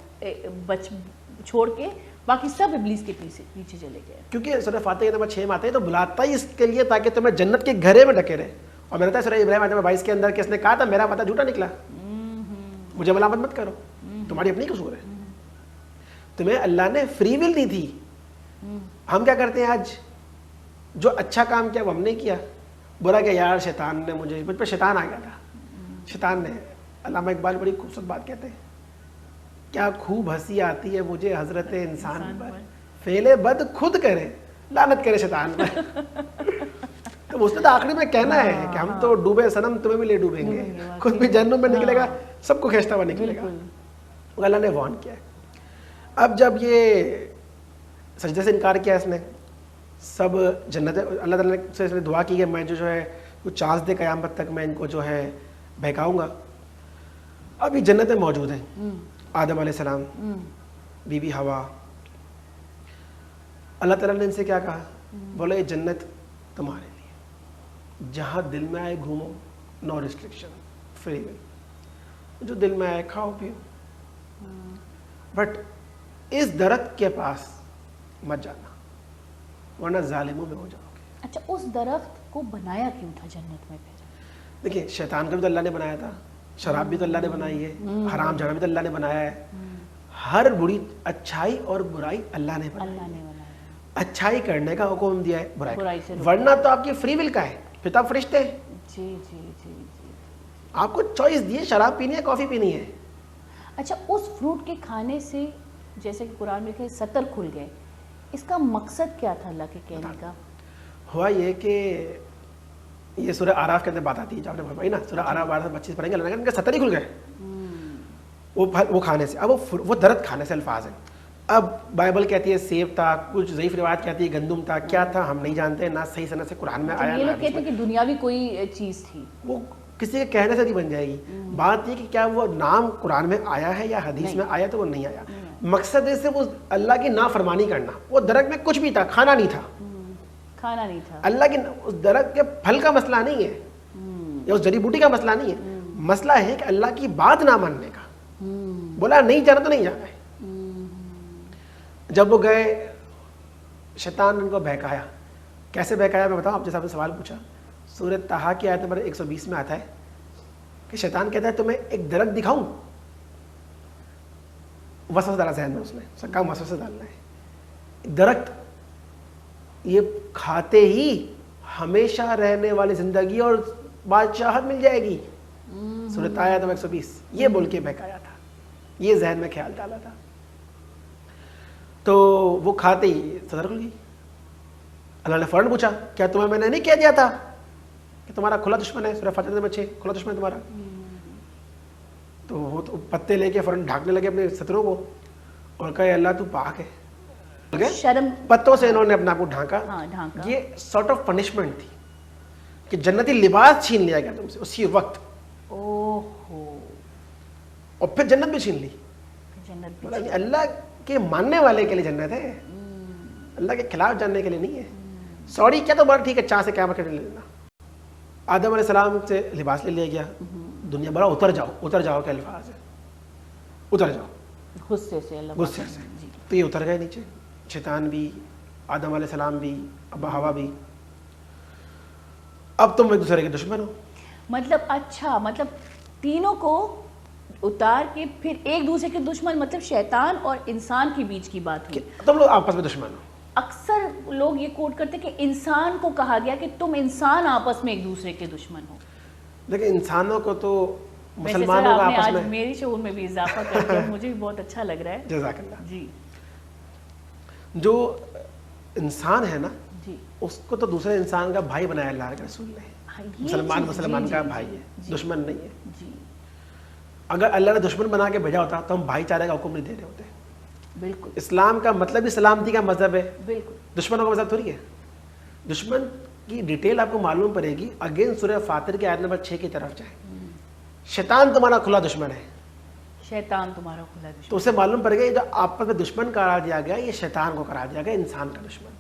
چھوڑ کے باقی سب ابلیس کے پیچھے چلے گئے. کیونکہ سورہ فاتحہ نمبر 6 میں آتے ہیں تو بلاتا ہی اس کے لیے تاکہ تمہیں جنت کے گھرے میں ڈھکے رہے. اور میں نے کہا سورہ ابراہیم آیت نمبر 22 کے اندر کہ اس نے کہا تھا میرا وعدہ جھوٹا نکلا, مجھے ملامت مت کرو, تمہاری اپنی قصور ہے, تمہیں اللہ نے فری ول دی تھی. ہم کیا کرتے ہیں آج, جو اچھا کام کیا وہ ہم نے کیا, برا کہ یار شیطان نے مجھے, مجھ پہ شیطان آ گیا تھا, شیطان نے. علامہ اقبال بڑی خوبصورت بات کہتے ہیں, کیا خوب ہنسی آتی ہے مجھے حضرت انسان پر, فعل بد خود کرے لعنت کرے شیطان پر. تو اس نے تو آخری میں کہنا ہے کہ ہم تو ڈوبے صنم تمہیں بھی لے ڈوبیں گے, خود بھی جہنم میں نکلے گا, سب کو کھینچتا ہوا نکلے گا. اللہ نے وارن کیا ہے. اب جب یہ سجدے سے انکار کیا اس نے, سب جنت, اللہ تعالیٰ سے اس نے دعا کی کہ میں جو ہے کچھ چانس دے قیامت تک, میں ان کو جو ہے بہکاؤں گا. اب یہ جنت میں موجود ہیں, آدم علیہ السلام, بی بی ہوا. اللہ تعالیٰ نے ان سے کیا کہا, بولے یہ جنت تمہارے لیے, جہاں دل میں آئے گھومو, نو ریسٹرکشن, فری ول, جو دل میں آئے کھاؤ پیو, بٹ اس درخت کے پاس مت جانا ورنہ ظالموں میں ہو جاؤ گے. اچھا, اس درخت کو بنایا کیوں تھا جنت میں پھر؟ دیکھیں شیطان کا بھی تو اللہ نے بنایا تھا, شراب بھی تو اللہ نے بنائی ہے, حرام جانا بھی تو اللہ نے بنایا ہے, ہر بری اچھائی اور برائی اللہ نے بنائی ہے. اچھائی کرنے کا حکم دیا ہے, برائی سے ورنہ تو آپ کی فری ول کا ہے, پھر تو آپ فرشتے ہیں. جی جی جی جی, آپ کو چوائس دی ہے, شراب پینی ہے کافی پینی ہے. اچھا, اس فروٹ کے کھانے سے جیسے کہ قرآن میں کہ 70 کھل گئے, اس کا مقصد کیا تھا اللہ کے کہنے کا؟ ہوا یہ کہ یہ سورہ آراف کے اندر بات آتی ہے, جو آپ نے فرمائی نا, سورہ آراف 25 پڑھیں گے, اللہ نے کہا ان کے 70 ہی کھل گئے وہ کھانے سے. اب وہ درخت کھانے سے الفاظ ہیں. اب بائبل کہتی ہے سیب تھا, کچھ ضعیف روایت کہتی ہے گندم تھا, کیا تھا ہم نہیں جانتے, نہ صحیح سند سے قرآن میں آیا. یہ لوگ کہتے ہیں کہ دنیاوی کوئی چیز تھی, وہ کسی کے کہنے سے نہیں بن جائے گی. بات یہ کہ کیا وہ نام قرآن میں آیا ہے یا حدیث میں آیا, تو وہ نہیں آیا. مقصد ہے صرف اللہ کی نافرمانی کرنا. وہ درخت میں کچھ بھی تھا, کھانا نہیں تھا, کھانا نہیں تھا. اللہ کی اس درخت کے پھل کا مسئلہ نہیں ہے, یا اس جڑی بوٹی کا مسئلہ نہیں ہے, مسئلہ ہے کہ اللہ کی بات نہ ماننے کا. بولا نہیں جانا تو نہیں جانا ہے. جب وہ گئے, شیطان نے ان کو بہکایا. کیسے بہکایا میں بتاؤں, آپ جیسا آپ نے سوال پوچھا, سورہ طٰہٰ کی آیت نمبر 120 میں آتا ہے کہ شیطان کہتا ہے تمہیں ایک درخت دکھاؤں. وسوسہ ڈالا ذہن میں, اس نے اس کا کام وسوسہ ڈالنا ہے. درخت یہ کھاتے ہی ہمیشہ رہنے والی زندگی اور بادشاہت مل جائے گی. سورہ طٰہٰ آیت نمبر 120 یہ بول کے بہکایا تھا, یہ ذہن میں خیال ڈالا تھا. تو وہ کھاتے ہی صدر کھل گئی. اللہ نے فوراً پوچھا کیا تمہیں میں نے نہیں کہہ دیا تھا کہ تمہارا کھلا دشمن ہے, سورہ فاتحہ میں 6 کھلا دشمن ہے تمہارا. تو وہ تو پتے لے کے فوراً ڈھانکنے لگے اپنے ستروں کو اور کہے اللہ تو پاک ہے. شرم پتوں سے انہوں نے اپنا آپ کو ڈھانکا. یہ سارٹ آف پنشمنٹ تھی کہ جنتی لباس چھین لیا گیا تم سے اسی وقت, اور پھر جنت بھی چھین لی. بھی مطلب اللہ کے ماننے والے کے لیے جنت ہے، اللہ کے خلاف جاننے کے لیے نہیں ہے. سوری کیا تو بڑا ٹھیک ہے، چاہ سے کیا مت لے لینا. آدم علیہ السلام سے لباس لے لیا گیا، دنیا بڑا اتر جاؤ کے الفاظ ہے، اتر جاؤ غصے سے، اللہ غصے سے. تو یہ اتر گئے نیچے، شیطان بھی، آدم علیہ السلام بھی، ابا ہوا بھی. اب تم ایک دوسرے کے دشمن ہو. مطلب اچھا، مطلب تینوں کو اتار کے پھر ایک دوسرے کے دشمن، مطلب شیطان اور انسان کے بیچ کی بات ہوئی. تم لوگ آپس میں دشمن ہو. اکثر لوگ یہ کوٹ کرتے کہ انسان کو کہا گیا کہ تم انسان آپس میں ایک دوسرے کے دشمن ہو. لیکن انسانوں کو تو ویسے سر مسلمانوں کا آپ نے آپس آج میں. میری شعور میں بھی اضافہ کر دیا، مجھے بھی بہت اچھا لگ رہا ہے. جزاک اللہ. جی جو انسان ہے نا، جی اس کو تو دوسرے انسان کا بھائی بنایا اللہ کے رسول نے. مسلمان کا بھائی ہے، دشمن نہیں ہے. جی اگر اللہ نے دشمن بنا کے بھیجا ہوتا تو ہم بھائی چارے کا حکم نہیں دے رہے ہوتے. بالکل. اسلام کا مطلب ہی سلامتی کا مذہب ہے، بالکل. دشمنوں کا مذہب تھوڑی ہے. دشمن کی ڈیٹیل آپ کو معلوم پڑے گی اگین سورہ فاطر کی آیت نمبر 6 کی طرف جائیں. شیطان تمہارا کھلا دشمن ہے، شیطان تمہارا کھلا دشمن. تو اسے معلوم پڑے گا یہ جو آپس میں دشمن قرار دیا گیا یہ شیطان کو قرار دیا گیا، انسان کا دشمن.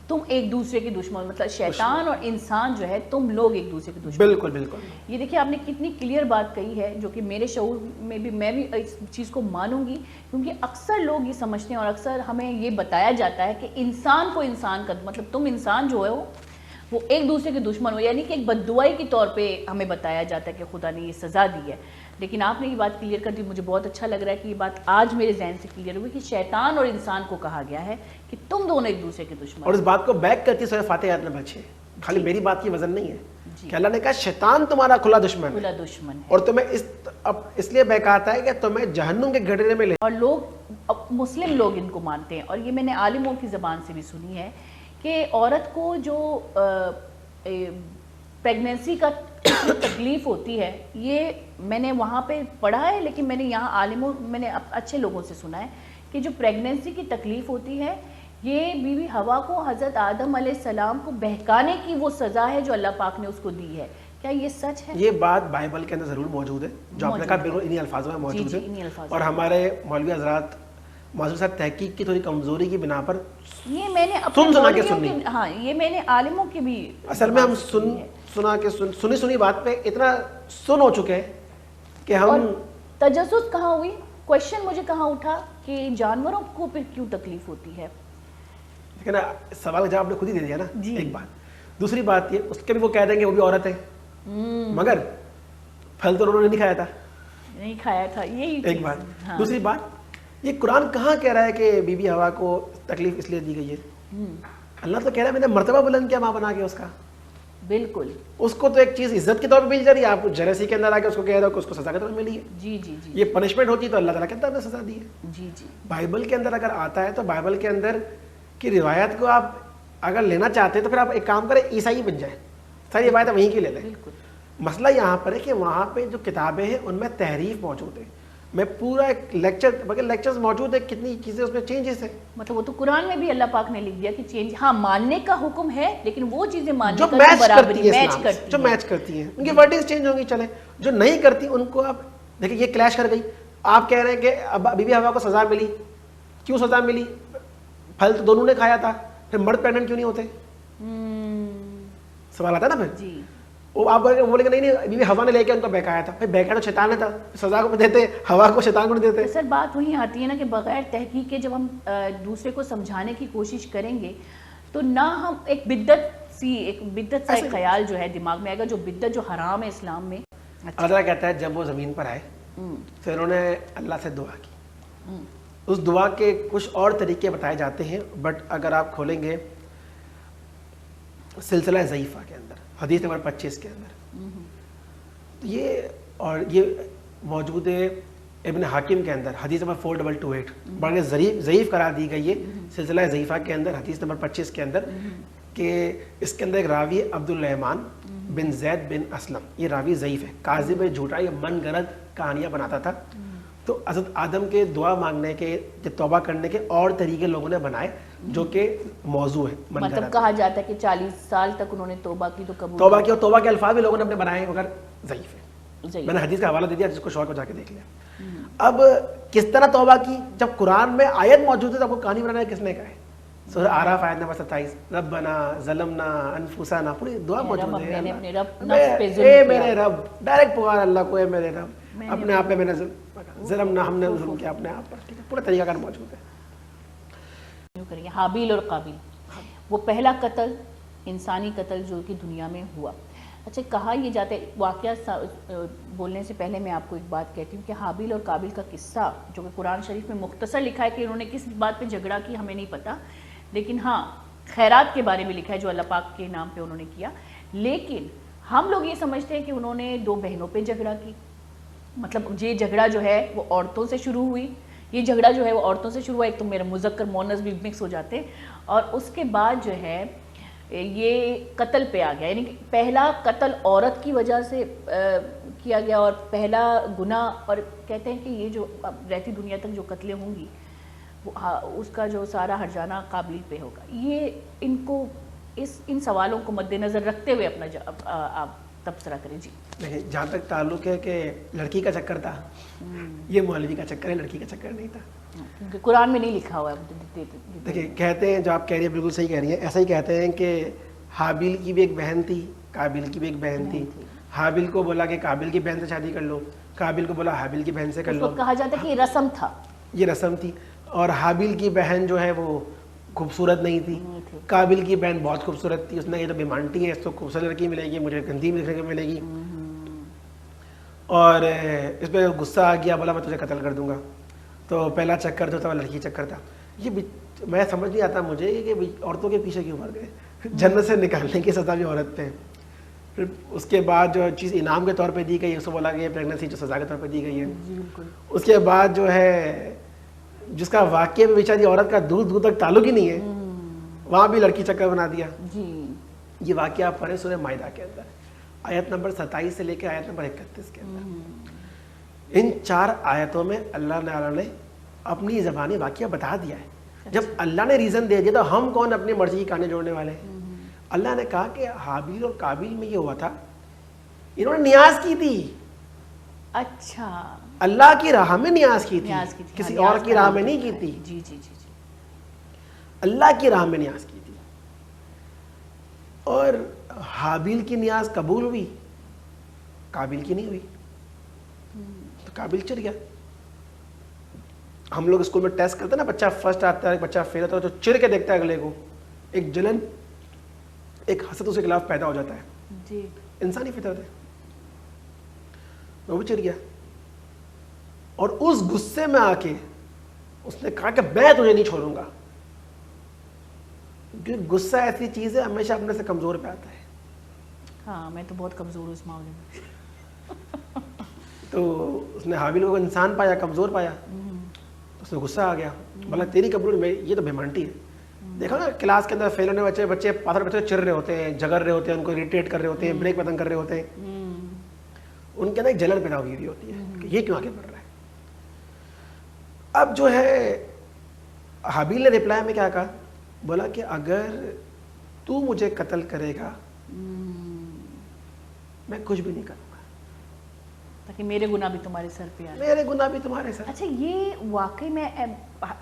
تم ایک دوسرے کے دشمن، مطلب شیطان اور انسان جو ہے تم لوگ ایک دوسرے کے دشمن. بالکل بالکل. یہ دیکھیں آپ نے کتنی کلیئر بات کہی ہے، جو کہ میرے شعور میں بھی، میں بھی اس چیز کو مانوں گی، کیونکہ اکثر لوگ یہ سمجھتے ہیں اور اکثر ہمیں یہ بتایا جاتا ہے کہ انسان کو انسان کا، مطلب تم انسان جو ہے وہ ایک دوسرے کے دشمن ہو، یعنی کہ ایک بددعائی کے طور پہ ہمیں بتایا جاتا ہے کہ خدا نے یہ سزا دی ہے. لیکن آپ نے یہ بات کلیئر کر دی، مجھے بہت اچھا لگ رہا ہے کہ یہ بات آج میرے ذہن سے کلیئر ہوئی کہ شیطان اور انسان کو کہا گیا ہے کہ تم دونوں ایک دوسرے کے دشمن. اور اس بات کو بیک کرتی سورہ فاتحہ آیت نمبر 6. خالی میری بات کی وزن نہیں ہے کہ اللہ نے کہا شیطان تمہارا کھلا دشمن ہے، کھلا دشمن ہے، اور تمہیں اس لیے بہکاتا ہے کہ تمہیں جہنم کے گھیرے میں لے. اور لوگ مسلم لوگ ان کو مانتے ہیں. اور یہ میں نے عالموں کی زبان سے بھی سنی ہے کہ عورت کو جو پریگننسی کا تکلیف ہوتی ہے، یہ میں نے وہاں پہ پڑھا ہے، لیکن میں نے یہاں عالموں، میں نے اچھے لوگوں سے سنا ہے کہ جو پریگننسی کی تکلیف ہوتی ہے یہ بی بی حوا کو حضرت آدم علیہ السلام کو بہکانے کی وہ سزا ہے جو اللہ پاک نے اس کو دی ہے. کیا یہ سچ ہے؟ یہ بات بائبل کے اندر ضرور موجود ہے، جو آپ نے کہا بالکل انہی الفاظ میں موجود ہے. اور ہمارے مولوی حضرات معذور صاحب تحقیق کی تھوڑی کمزوری کی بنا پر یہ میں نے ہاں یہ میں نے عالموں کی بھی، اصل میں ہم سنی بات پہ اتنا سن ہو چکے ہیں کہ ہم تجسس کہاں ہوئی، کوشچن مجھے کہاں اٹھا کہ جانوروں کو پھر کیوں تکلیف ہوتی ہے. لیکن سوال کا جواب آپ نے خود ہی دے دیا نا. ایک بات. دوسری بات یہ اس کے بھی وہ کہہ دیں گے وہ بھی عورت ہے، مگر پھل تو انہوں نے نہیں کھایا تھا. یہی ایک بات. دوسری بات یہ قرآن کہاں کہہ رہا ہے کہ بی بی حوا کو تکلیف اس لیے دی گئی ہے؟ اللہ تو کہہ رہا ہے میں نے مرتبہ بلند کیا ماں بنا کے اس کا. بالکل. اس کو تو ایک چیز عزت کے طور پہ مل جا رہی ہے، آپ جرسی کے اندر آ کے اس کو کہہ رہے ہو کہ اس کو سزا کے طور پہ ملی ہے. جی جی جی. یہ پنشمنٹ ہوتی تو اللہ تعالیٰ کہتا ہے سزا دی ہے. جی جی. بائبل کے اندر اگر آتا ہے تو بائبل کے اندر کی روایت کو آپ اگر لینا چاہتے ہیں تو پھر آپ ایک کام کریں، عیسائی بن جائیں، ساری روایتیں وہیں کی لے لیں. مسئلہ یہاں پر ہے کہ وہاں پہ جو کتابیں ہیں ان میں تحریف موجود ہے. میں پورا ایک لیکچرز موجود ہے، کتنی چیزیں اس میں چینجز ہیں. مطلب وہ تو قرآن میں بھی اللہ پاک نے لکھ دیا کہ چینج، ہاں ماننے کا حکم ہے، لیکن وہ چیزیں ماننے جو کا میچ کرتی ہیں ان کی ورڈنگز چینج ہوں گی. چلیں جو نہیں کرتی ان کو آپ دیکھیں یہ کلیش کر گئی. آپ کہہ رہے ہیں کہ بی بی حوا کو سزا ملی، کیوں سزا ملی؟ پھل تو دونوں نے کھایا تھا، پھر مرد پریگننٹ کیوں نہیں ہوتے؟ سوال آتا ہے نا پھر. جی وہ آپ بولیں گے نہیں بی بی حوا نے لے کے ان کو بہکایا تھا. پھر بہکایا تو شیطان نے تھا، سزا کو دیتے حوا کو، شیطان کو نہیں دیتے. سر بات وہی آتی ہے نا کہ بغیر تحقیق کے جب ہم دوسرے کو سمجھانے کی کوشش کریں گے تو نہ ہم ایک بدعت سا خیال جو ہے دماغ میں آئے گا، جو بدعت جو حرام ہے اسلام میں. اللہ تعالیٰ کہتا ہے جب وہ زمین پر آئے پھر انہوں نے اللہ سے دعا کی. اس دعا کے کچھ اور طریقے بتائے جاتے ہیں، بٹ اگر آپ کھولیں گے سلسلہ ضعیفہ کے اندر حدیث نمبر 25 کے اندر یہ موجود ہے. ابن حاکم کے اندر حدیث نمبر 4228 بڑے ضعیف قرار دی گئی ہے سلسلہ ضعیفہ کے اندر حدیث نمبر 25 کے اندر، کہ اس کے اندر ایک راوی عبدالرحمن بن زید بن اسلم، یہ راوی ضعیف ہے، کاذب ہے، جھوٹا، یہ من گھڑت کہانیاں بناتا تھا. تو حضرت آدم کے دعا مانگنے کے، توبہ کرنے کے اور طریقے لوگوں نے بنائے جو کہ موضوع ہے. مطلب کہا جاتا ہے کہ 40 سال تک انہوں نے توبہ کی تو قبول توبہ کی، اور توبہ کے الفاظ بھی لوگوں نے اپنے بنائے مگر ضعیف ہے. میں نے حدیث کا حوالہ دے دیا، جس کو شوق ہو جا کے دیکھ لیا. اب کس طرح توبہ کی؟ جب قرآن میں آیت موجود ہے تو آپ کو کہانی بنانا ہے کس نے کہا ہے؟ سورہ آراف آیت نمبر 27 ربنا ظلمنا انفسنا پوری دعا موجود ہے. اے میرے رب، ڈائریکٹ پکار اللہ کو، اے میرے رب اپنے آپ پہ میں نے ظلمنا، ہم نے ظلم کیا اپنے آپ پر. ٹھیک ہے، پورا طریقہ کار موجود ہے. حابیل اور قابیل، وہ پہلا قتل انسانی قتل جو کہ دنیا میں ہوا. اچھا، کہا یہ جاتا ہے، واقعہ بولنے سے پہلے میں آپ کو ایک بات کہتی ہوں کہ حابیل اور قابیل کا قصہ جو کہ قرآن شریف میں مختصر لکھا ہے کہ انہوں نے کس بات پہ جھگڑا کی ہمیں نہیں پتہ، لیکن ہاں خیرات کے بارے میں لکھا ہے جو اللہ پاک کے نام پہ انہوں نے کیا. لیکن ہم لوگ یہ سمجھتے ہیں کہ انہوں نے دو بہنوں پہ جھگڑا کی. مطلب یہ جھگڑا جو ہے وہ عورتوں سے شروع ہوئی، یہ جھگڑا جو ہے وہ عورتوں سے شروع ہوا. ایک تو میرا مذکر مؤنث بھی مکس ہو جاتے، اور اس کے بعد جو ہے یہ قتل پہ آ گیا. یعنی کہ پہلا قتل عورت کی وجہ سے کیا گیا اور پہلا گناہ، اور کہتے ہیں کہ یہ جو اب رہتی دنیا تک جو قتلیں ہوں گی اس کا جو سارا ہرجانہ قابل پہ ہوگا. یہ ان کو ان سوالوں کو مد نظر رکھتے ہوئے اپنا آپ تبصرہ کریں. جی نہیں، جہاں تک تعلق ہے کہ لڑکی کا چکر تھا، یہ مولوی کا چکر ہے، لڑکی کا چکر نہیں تھا. کیونکہ قرآن میں نہیں لکھا ہوا ہے. دیکھیں، کہتے ہیں جو آپ کہہ رہی ہیں بالکل صحیح کہہ رہی ہیں. ایسا ہی کہتے ہیں کہ حابیل کی بھی ایک بہن تھی، قابیل کی بھی ایک بہن تھی. حابیل کو بولا کہ قابیل کی بہن سے شادی کر لو، قابیل کو بولا حابیل کی بہن سے کر لو. کہا جاتا ہے کہ یہ رسم تھا، یہ رسم تھی. اور حابیل کی بہن جو ہے وہ خوبصورت نہیں تھی، قابیل کی بہن بہت خوبصورت تھی. اس نے یہ تو بیمانٹی ہے، اس کو خوبصورت لڑکی ملے گی، مجھے گندی دیکھنے کو ملے گی. اور اس پہ غصہ آ گیا، بولا میں تجھے قتل کر دوں گا. تو پہلا چکر جو تھا وہ لڑکی چکر تھا. یہ میں سمجھ نہیں آتا مجھے کہ عورتوں کے پیچھے کیوں پڑ گئے. جنت سے نکالنے کی سزا بھی عورت پہ. پھر اس کے بعد جو چیز انعام کے طور پہ دی گئی، اس کو بولا گیا پریگننسی جو سزا کے طور پہ دی گئی ہے. اس کے بعد جو ہے جس کا واقعے میں بیچاری عورت کا دور دور تک تعلق ہی نہیں ہے، وہاں بھی لڑکی چکر بنا دیا. یہ واقعہ آپ پڑھیں سورہ مائدہ کے اندر آیت نمبر 27 سے لے کے آیت نمبر 31 کے اندر. ان 4 آیتوں میں اللہ تعالیٰ نے اپنی زبانی واقعہ بتا دیا ہے. جب اللہ نے ریزن دے دیا تو ہم کون اپنی مرضی کی کہانی جوڑنے والے ہیں. اللہ نے کہا کہ حابیل اور قابیل میں یہ ہوا تھا، انہوں نے نیاز کی تھی. اچھا، اللہ کی راہ میں نیاز کی تھی، کسی اور کی راہ میں نہیں کی تھی. جی جی جی جی، اللہ کی راہ میں نیاز کی تھی. اور حابیل کی نیاز قبول ہوئی، قابیل کی نہیں ہوئی. تو قابیل چڑ گیا. ہم لوگ اسکول میں ٹیسٹ کرتے ہیں نا، بچہ فرسٹ آتا ہے، بچہ فیل ہوتا ہے، تو چڑ کے دیکھتا ہے اگلے کو. ایک جلن، ایک حسد اس کے خلاف پیدا ہو جاتا ہے. جی، انسانی فطرت ہے. وہ بھی چڑ گیا اور اس غصے میں آ کے اس نے کہا کہ میں تجھے نہیں چھوڑوں گا. کیونکہ غصہ ایسی چیز ہے ہمیشہ اپنے سے کمزور پہ آتا ہے. ہاں، میں تو بہت کمزور ہوں اس معاملے میں. تو اس نے حابیل کو انسان پایا، کمزور پایا، اس میں غصہ آ گیا. بولا تیری قبول میں یہ تو بیمانٹی ہے. دیکھو نا کلاس کے اندر فیل ہونے بچے پاتھر بچے چر رہے ہوتے ہیں، جگر رہے ہوتے ہیں، ان کو اریٹیٹ کر رہے ہوتے ہیں، بریک پتنگ کر رہے ہوتے ہیں. ان کے اندر ایک جلن پیدا ہوئی ہوتی ہے کہ یہ کیوں آگے بڑھ رہا ہے. اب جو ہے حابیل نے ریپلائی میں کیا کہا، بولا کہ اگر تو مجھے قتل کرے گا میں کچھ بھی نہیں کروں گا، تاکہ میرے گناہ بھی تمہارے سر پہ آئے. میرے گناہ بھی تمہارے سر. اچھا، یہ واقعی میں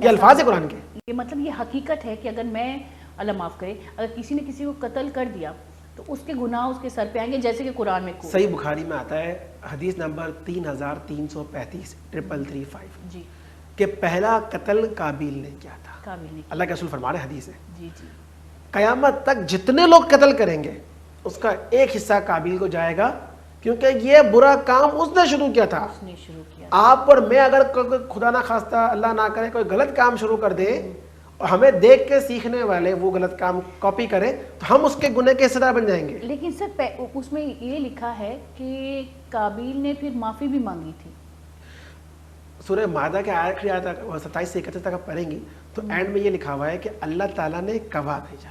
یہ الفاظ ہے قرآن کے. یہ مطلب یہ حقیقت ہے کہ اگر میں، اللہ معاف کرے، اگر کسی نے کسی کو قتل کر دیا تو اس کے گناہ اس کے سر پہ آئیں گے، جیسے کہ قرآن میں صحیح بخاری میں آتا ہے حدیث نمبر 3335 335 جی، کہ پہلا قتل قابیل نے کیا تھا. قابل نہیں. اللہ کے رسول فرما رہے حدیث ہے، جی جی، قیامت تک جتنے لوگ قتل کریں گے اس کا ایک حصہ قابیل کو جائے گا، کیونکہ یہ برا کام اس نے شروع کیا تھا. اس نے شروع کیا. آپ اور میں اگر خدا نہ خواستہ اللہ نہ کرے کوئی غلط کام شروع کر دے اور ہمیں دیکھ کے سیکھنے والے وہ غلط کام کاپی کریں تو ہم اس کے گناہ کے حصہ بن جائیں گے. لیکن سر اس میں یہ لکھا ہے کہ قابیل نے پھر معافی بھی مانگی تھی. سورہ مائدہ کے آخری آیت 27 سے 31 تک آپ پڑھیں گی تو اینڈ میں یہ لکھا ہوا ہے کہ اللہ تعالیٰ نے کوا بھیجا.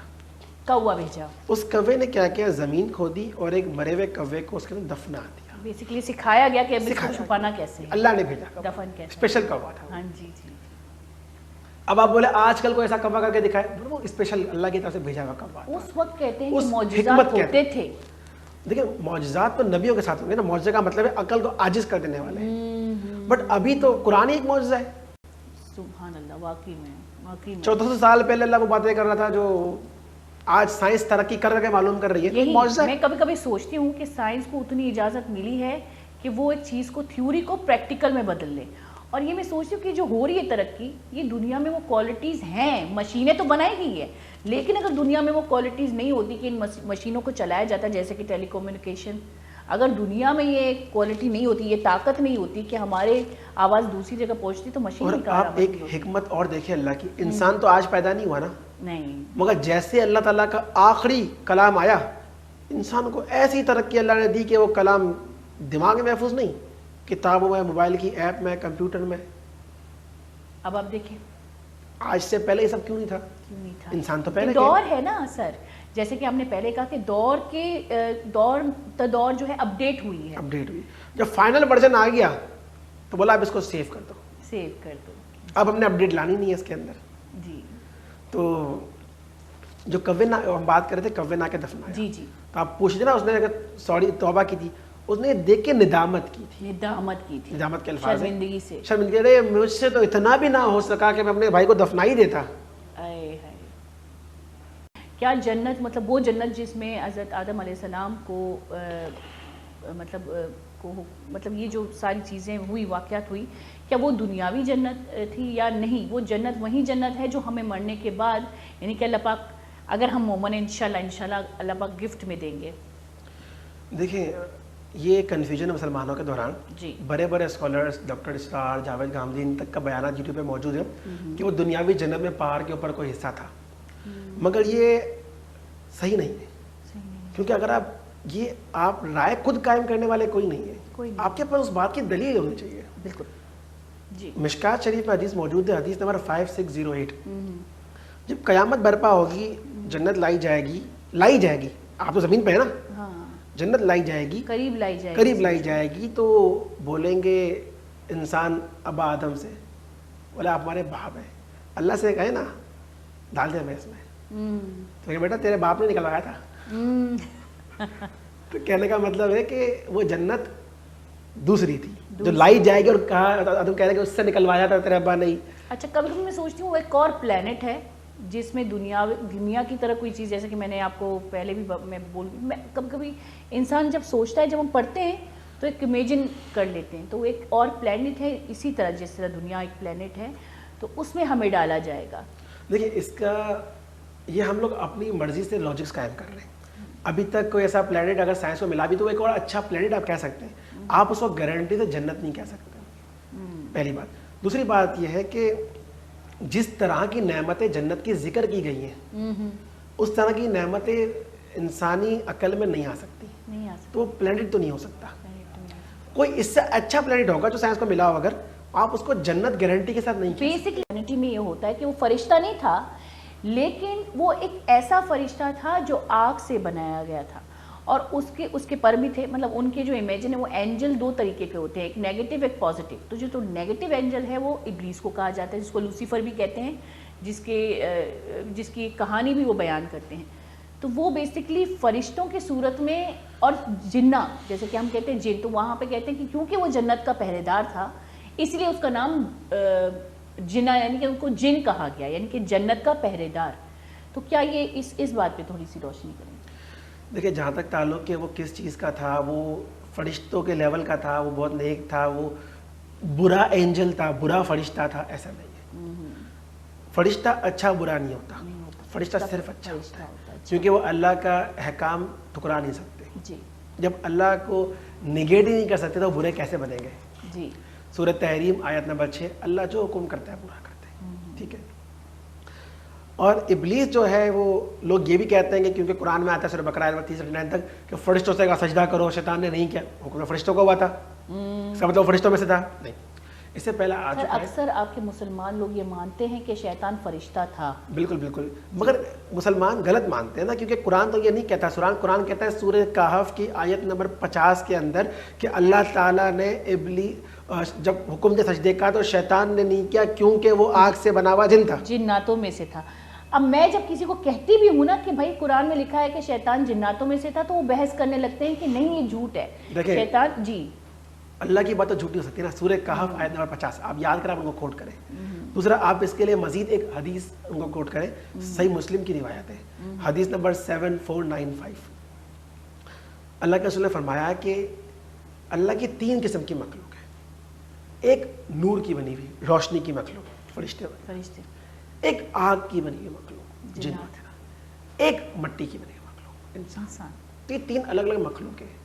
کوا بھیجا. اس کوے نے کیا کیا، زمین کھودی اور ایک مرے ہوئے کوے کو اس کے اندر دفنا دیا. بیسیکلی سکھایا گیا کہ اب اس کو چھپانا کیسے ہے. اللہ نے بھیجا، دفن کیسے، اسپیشل کوا تھا. ہاں جی جی. اب آپ بولے آج کل کو ایسا کوا کر کے دکھائے، وہ اسپیشل اللہ کی طرف سے بھیجا ہوا کوا. اس وقت کہتے ہیں کہ معجزات ہوتے تھے. دیکھیں معجزات تو نبیوں کے ساتھ ہوں گے نا. معجزے کا مطلب ہے عقل کو عاجز کر دینے والے. بٹ ابھی تو قرآن ہی ایک معجزہ ہے. سبحان اللہ, واقعی میں 1400 سال پہلے اللہ وہ باتیں کر رہا تھا جو آج سائنس ترقی کر کے معلوم کر رہی ہے. یہی معجزہ میں کبھی کبھی سوچتی ہوں کہ سائنس کو اتنی اجازت ملی ہے کہ وہ ایک چیز کو تھیوری کو پریکٹیکل میں بدل لے. اور یہ میں سوچتی ہوں کہ جو ہو رہی ہے ترقی, یہ دنیا میں وہ کوالٹیز ہیں, مشینیں تو بنائی گئی ہے, لیکن اگر دنیا میں وہ کوالٹیز نہیں ہوتی کہ ان مشینوں کو چلایا جاتا ہے, جیسے کہ ٹیلی کمیونیکیشن, اگر دنیا میں یہ کوالٹی نہیں ہوتی, یہ طاقت نہیں ہوتی کہ ہمارے آواز دوسری جگہ پہنچتی, تو مشین اور کی آپ ایک حکمت اور دیکھیں اللہ کی, انسان تو آج پیدا نہیں ہوا نا, نہیں, مگر جیسے اللہ تعالیٰ کا آخری کلام آیا, انسان کو ایسی ترقی اللہ نے دی کہ وہ کلام دماغ میں محفوظ نہیں, کتابوں میں, موبائل کی ایپ میں, کمپیوٹر میں. اب آپ دیکھیں آج سے پہلے یہ سب کیوں نہیں تھا؟ کیوں نہیں تھا؟ انسان تو پہلے دور ہے نا سر, جیسے کہ ہم نے پہلے کہا کہ دور جو ہے اپڈیٹ ہوئی ہے. اپڈیٹ ہوئی, جب فائنل ورژن آ گیا تو بولا اب اس کو سیو کر دو, سیو کر دو, اب ہم نے اپڈیٹ لانی نہیں ہے اس کے اندر. جی. تو جو کوے ہم بات کر رہے تھے, کوے کے دفنایا, جی جی, تو آپ پوچھتے نا, اس نے اگر سوری توبہ کی تھی, اس نے دیکھ کے ندامت کی تھی, ندامت کے الفاظ, شرمندگی سے, شرمندگی, ارے مجھ سے تو اتنا بھی نہ ہو سکا کہ میں اپنے بھائی کو دفنا ہی دیتا. کیا جنت, مطلب وہ جنت جس میں حضرت آدم علیہ السلام کو مطلب یہ جو ساری چیزیں ہوئی, واقعات ہوئی, کیا وہ دنیاوی جنت تھی یا نہیں؟ وہ جنت وہی جنت ہے جو ہمیں مرنے کے بعد, یعنی کہ اللہ پاک اگر ہم مومن انشاءاللہ اللہ پاک گفٹ میں دیں گے. دیکھیں یہ کنفیوژن ہے مسلمانوں کے دوران. جی, بڑے بڑے اسکالرز, ڈاکٹر اسرار, جاوید گامدی, ان تک کا بیانات یوٹیوب پہ موجود ہیں کہ وہ دنیاوی جنت میں پہاڑ کے اوپر کوئی حصہ تھا, مگر یہ صحیح نہیں ہے, کیونکہ اگر آپ رائے خود قائم کرنے والے کوئی نہیں ہے, آپ کے پاس اس بات کی دلیل ہونی چاہیے. بالکل. جی, مشکات شریف میں حدیث موجود ہے, حدیث نمبر 5608, جب قیامت برپا ہوگی, جنت لائی جائے گی, آپ تو زمین پہ ہے نا, جنت لائی جائے گی, قریب لائی جائے گی, تو بولیں گے انسان ابا آدم سے, بولے آپ ہمارے باپ ہیں, اللہ سے کہے نا ڈال دے ہمیں اس میں, تو کہ بیٹا تیرے باپ نے نکلوایا تھا. تو کہنے کا مطلب ہے کہ وہ جنت دوسری تھی جو لائی جائے گی, اور کہا آدم کہہ رہے کہ اس سے نکلوایا تھا تیرے ابا نہیں. اچھا, کبھی کبھی میں سوچتی ہوں وہ ایک اور پلانٹ ہے جس میں دنیا کی طرح کوئی چیز, جیسے کہ میں نے آپ کو پہلے بھی میں کبھی کبھی انسان جب سوچتا ہے, جب ہم پڑھتے ہیں تو ایک امیجن کر لیتے ہیں, تو وہ ایک اور پلانٹ ہے اسی طرح جس طرح دنیا ایک پلانٹ ہے, تو اس میں ہمیں ڈالا جائے گا. دیکھیں اس کا یہ ہم لوگ اپنی مرضی سے لاجکس قائم کر رہے ہیں. ابھی تک کوئی ایسا پلانٹ اگر سائنس کو ملا بھی تو ایک اور اچھا پلانٹ آپ کہہ سکتے ہیں, آپ اس کو گارنٹی سے جنت نہیں کہہ سکتے, پہلی بات. دوسری بات یہ ہے کہ جس طرح کی نعمتیں جنت کی ذکر کی گئی ہیں, اس طرح کی نعمتیں انسانی عقل میں نہیں آ سکتی, تو پلانٹ تو نہیں ہو سکتا. کوئی اس سے اچھا پلانٹ ہوگا جو سائنس کو ملا ہو, اگر آپ اس کو جنت گارنٹی کے ساتھ نہیں. بیسکلی پلانٹ میں یہ ہوتا ہے کہ وہ فرشتہ نہیں تھا, لیکن وہ ایک ایسا فرشتہ تھا جو آگ سے بنایا گیا تھا, اور اس کے پر بھی تھے, مطلب ان کے جو امیجن ہے وہ اینجل دو طریقے کے ہوتے ہیں, ایک نیگیٹو ایک پازیٹیو. تو جو نیگیٹو اینجل ہے وہ ابلیس کو کہا جاتا ہے, جس کو لوسیفر بھی کہتے ہیں, جس کی کہانی بھی وہ بیان کرتے ہیں. تو وہ بیسکلی فرشتوں کی صورت میں, اور جنہ جیسے کہ ہم کہتے ہیں جن, تو وہاں پہ کہتے ہیں کہ کیونکہ وہ جنت کا پہرے دار تھا اس لیے اس کا نام جنہ, یعنی کہ ان کو جن کہا گیا, یعنی کہ جنت کا پہرے دار. تو کیا یہ اس بات پہ تھوڑی سی روشنی کریں؟ دیکھیں جہاں تک تعلق کہ وہ کس چیز کا تھا, وہ فرشتوں کے لیول کا تھا, وہ بہت نیک تھا, وہ برا اینجل تھا, برا فرشتہ تھا, ایسا نہیں ہے. فرشتہ اچھا برا نہیں ہوتا, فرشتہ صرف اچھا ہوتا ہے, کیونکہ وہ اللہ کا احکام ٹھکرا نہیں سکتے. جب اللہ کو نگیٹ ہی نہیں کر سکتے تو برے کیسے بنیں گے؟ سورۃ تحریم آیت نمبر 6, اللہ جو حکم کرتا ہے برا کرتا ہے, ٹھیک ہے. اور ابلیس جو ہے, وہ لوگ یہ بھی کہتے ہیں کہ کیونکہ قرآن میں آتا ہے سورہ بقرہ آیت 39 تک کہ فرشتوں سے سجدہ کرو, شیطان نے نہیں کیا, حکم فرشتوں کو ہوا تھا, اس کا مطلب فرشتوں میں سے تھا نہیں. اس سے پہلے اکثر آپ کے مسلمان لوگ یہ مانتے ہیں کہ شیطان فرشتہ تھا. بالکل بالکل, مگر مسلمان غلط مانتے ہیں نا, کیونکہ قرآن تو یہ نہیں کہتا. قرآن کہتا ہے سورہ کہف کی آیت نمبر 50 کے اندر کہ اللہ تعالیٰ نے جب حکم دے سجدے کا تو شیطان نے نہیں کیا کیونکہ وہ آگ سے بنا ہوا جن تھا, جناتوں میں سے تھا. اب میں جب کسی کو کہتی بھی ہوں نا کہ بھائی قرآن میں لکھا ہے کہ شیطان جناتوں میں سے تھا, تو وہ بحث کرنے لگتے ہیں کہ نہیں یہ جھوٹ ہے. شیطان اللہ کی بات تو جھوٹی ہو سکتی ہے نا. سورہ کہف آیت نمبر 50 آپ یاد کریں, آپ ان کو کوٹ کریں. دوسرا آپ اس کے لیے مزید ایک حدیث ان کو کوٹ کریں, صحیح مسلم کی روایت ہے, حدیث نمبر 7495. اللہ کے رسول نے فرمایا کہ اللہ کی 3 قسم کی مخلوق ہے. ایک نور کی بنی ہوئی روشنی کی مخلوق, فرشتے, ایک آگ کی بنی ہوئی مخلوق جنات, ایک مٹی کی بنی ہوئی مخلوق انسان. تو یہ 3 الگ الگ مخلوق ہیں.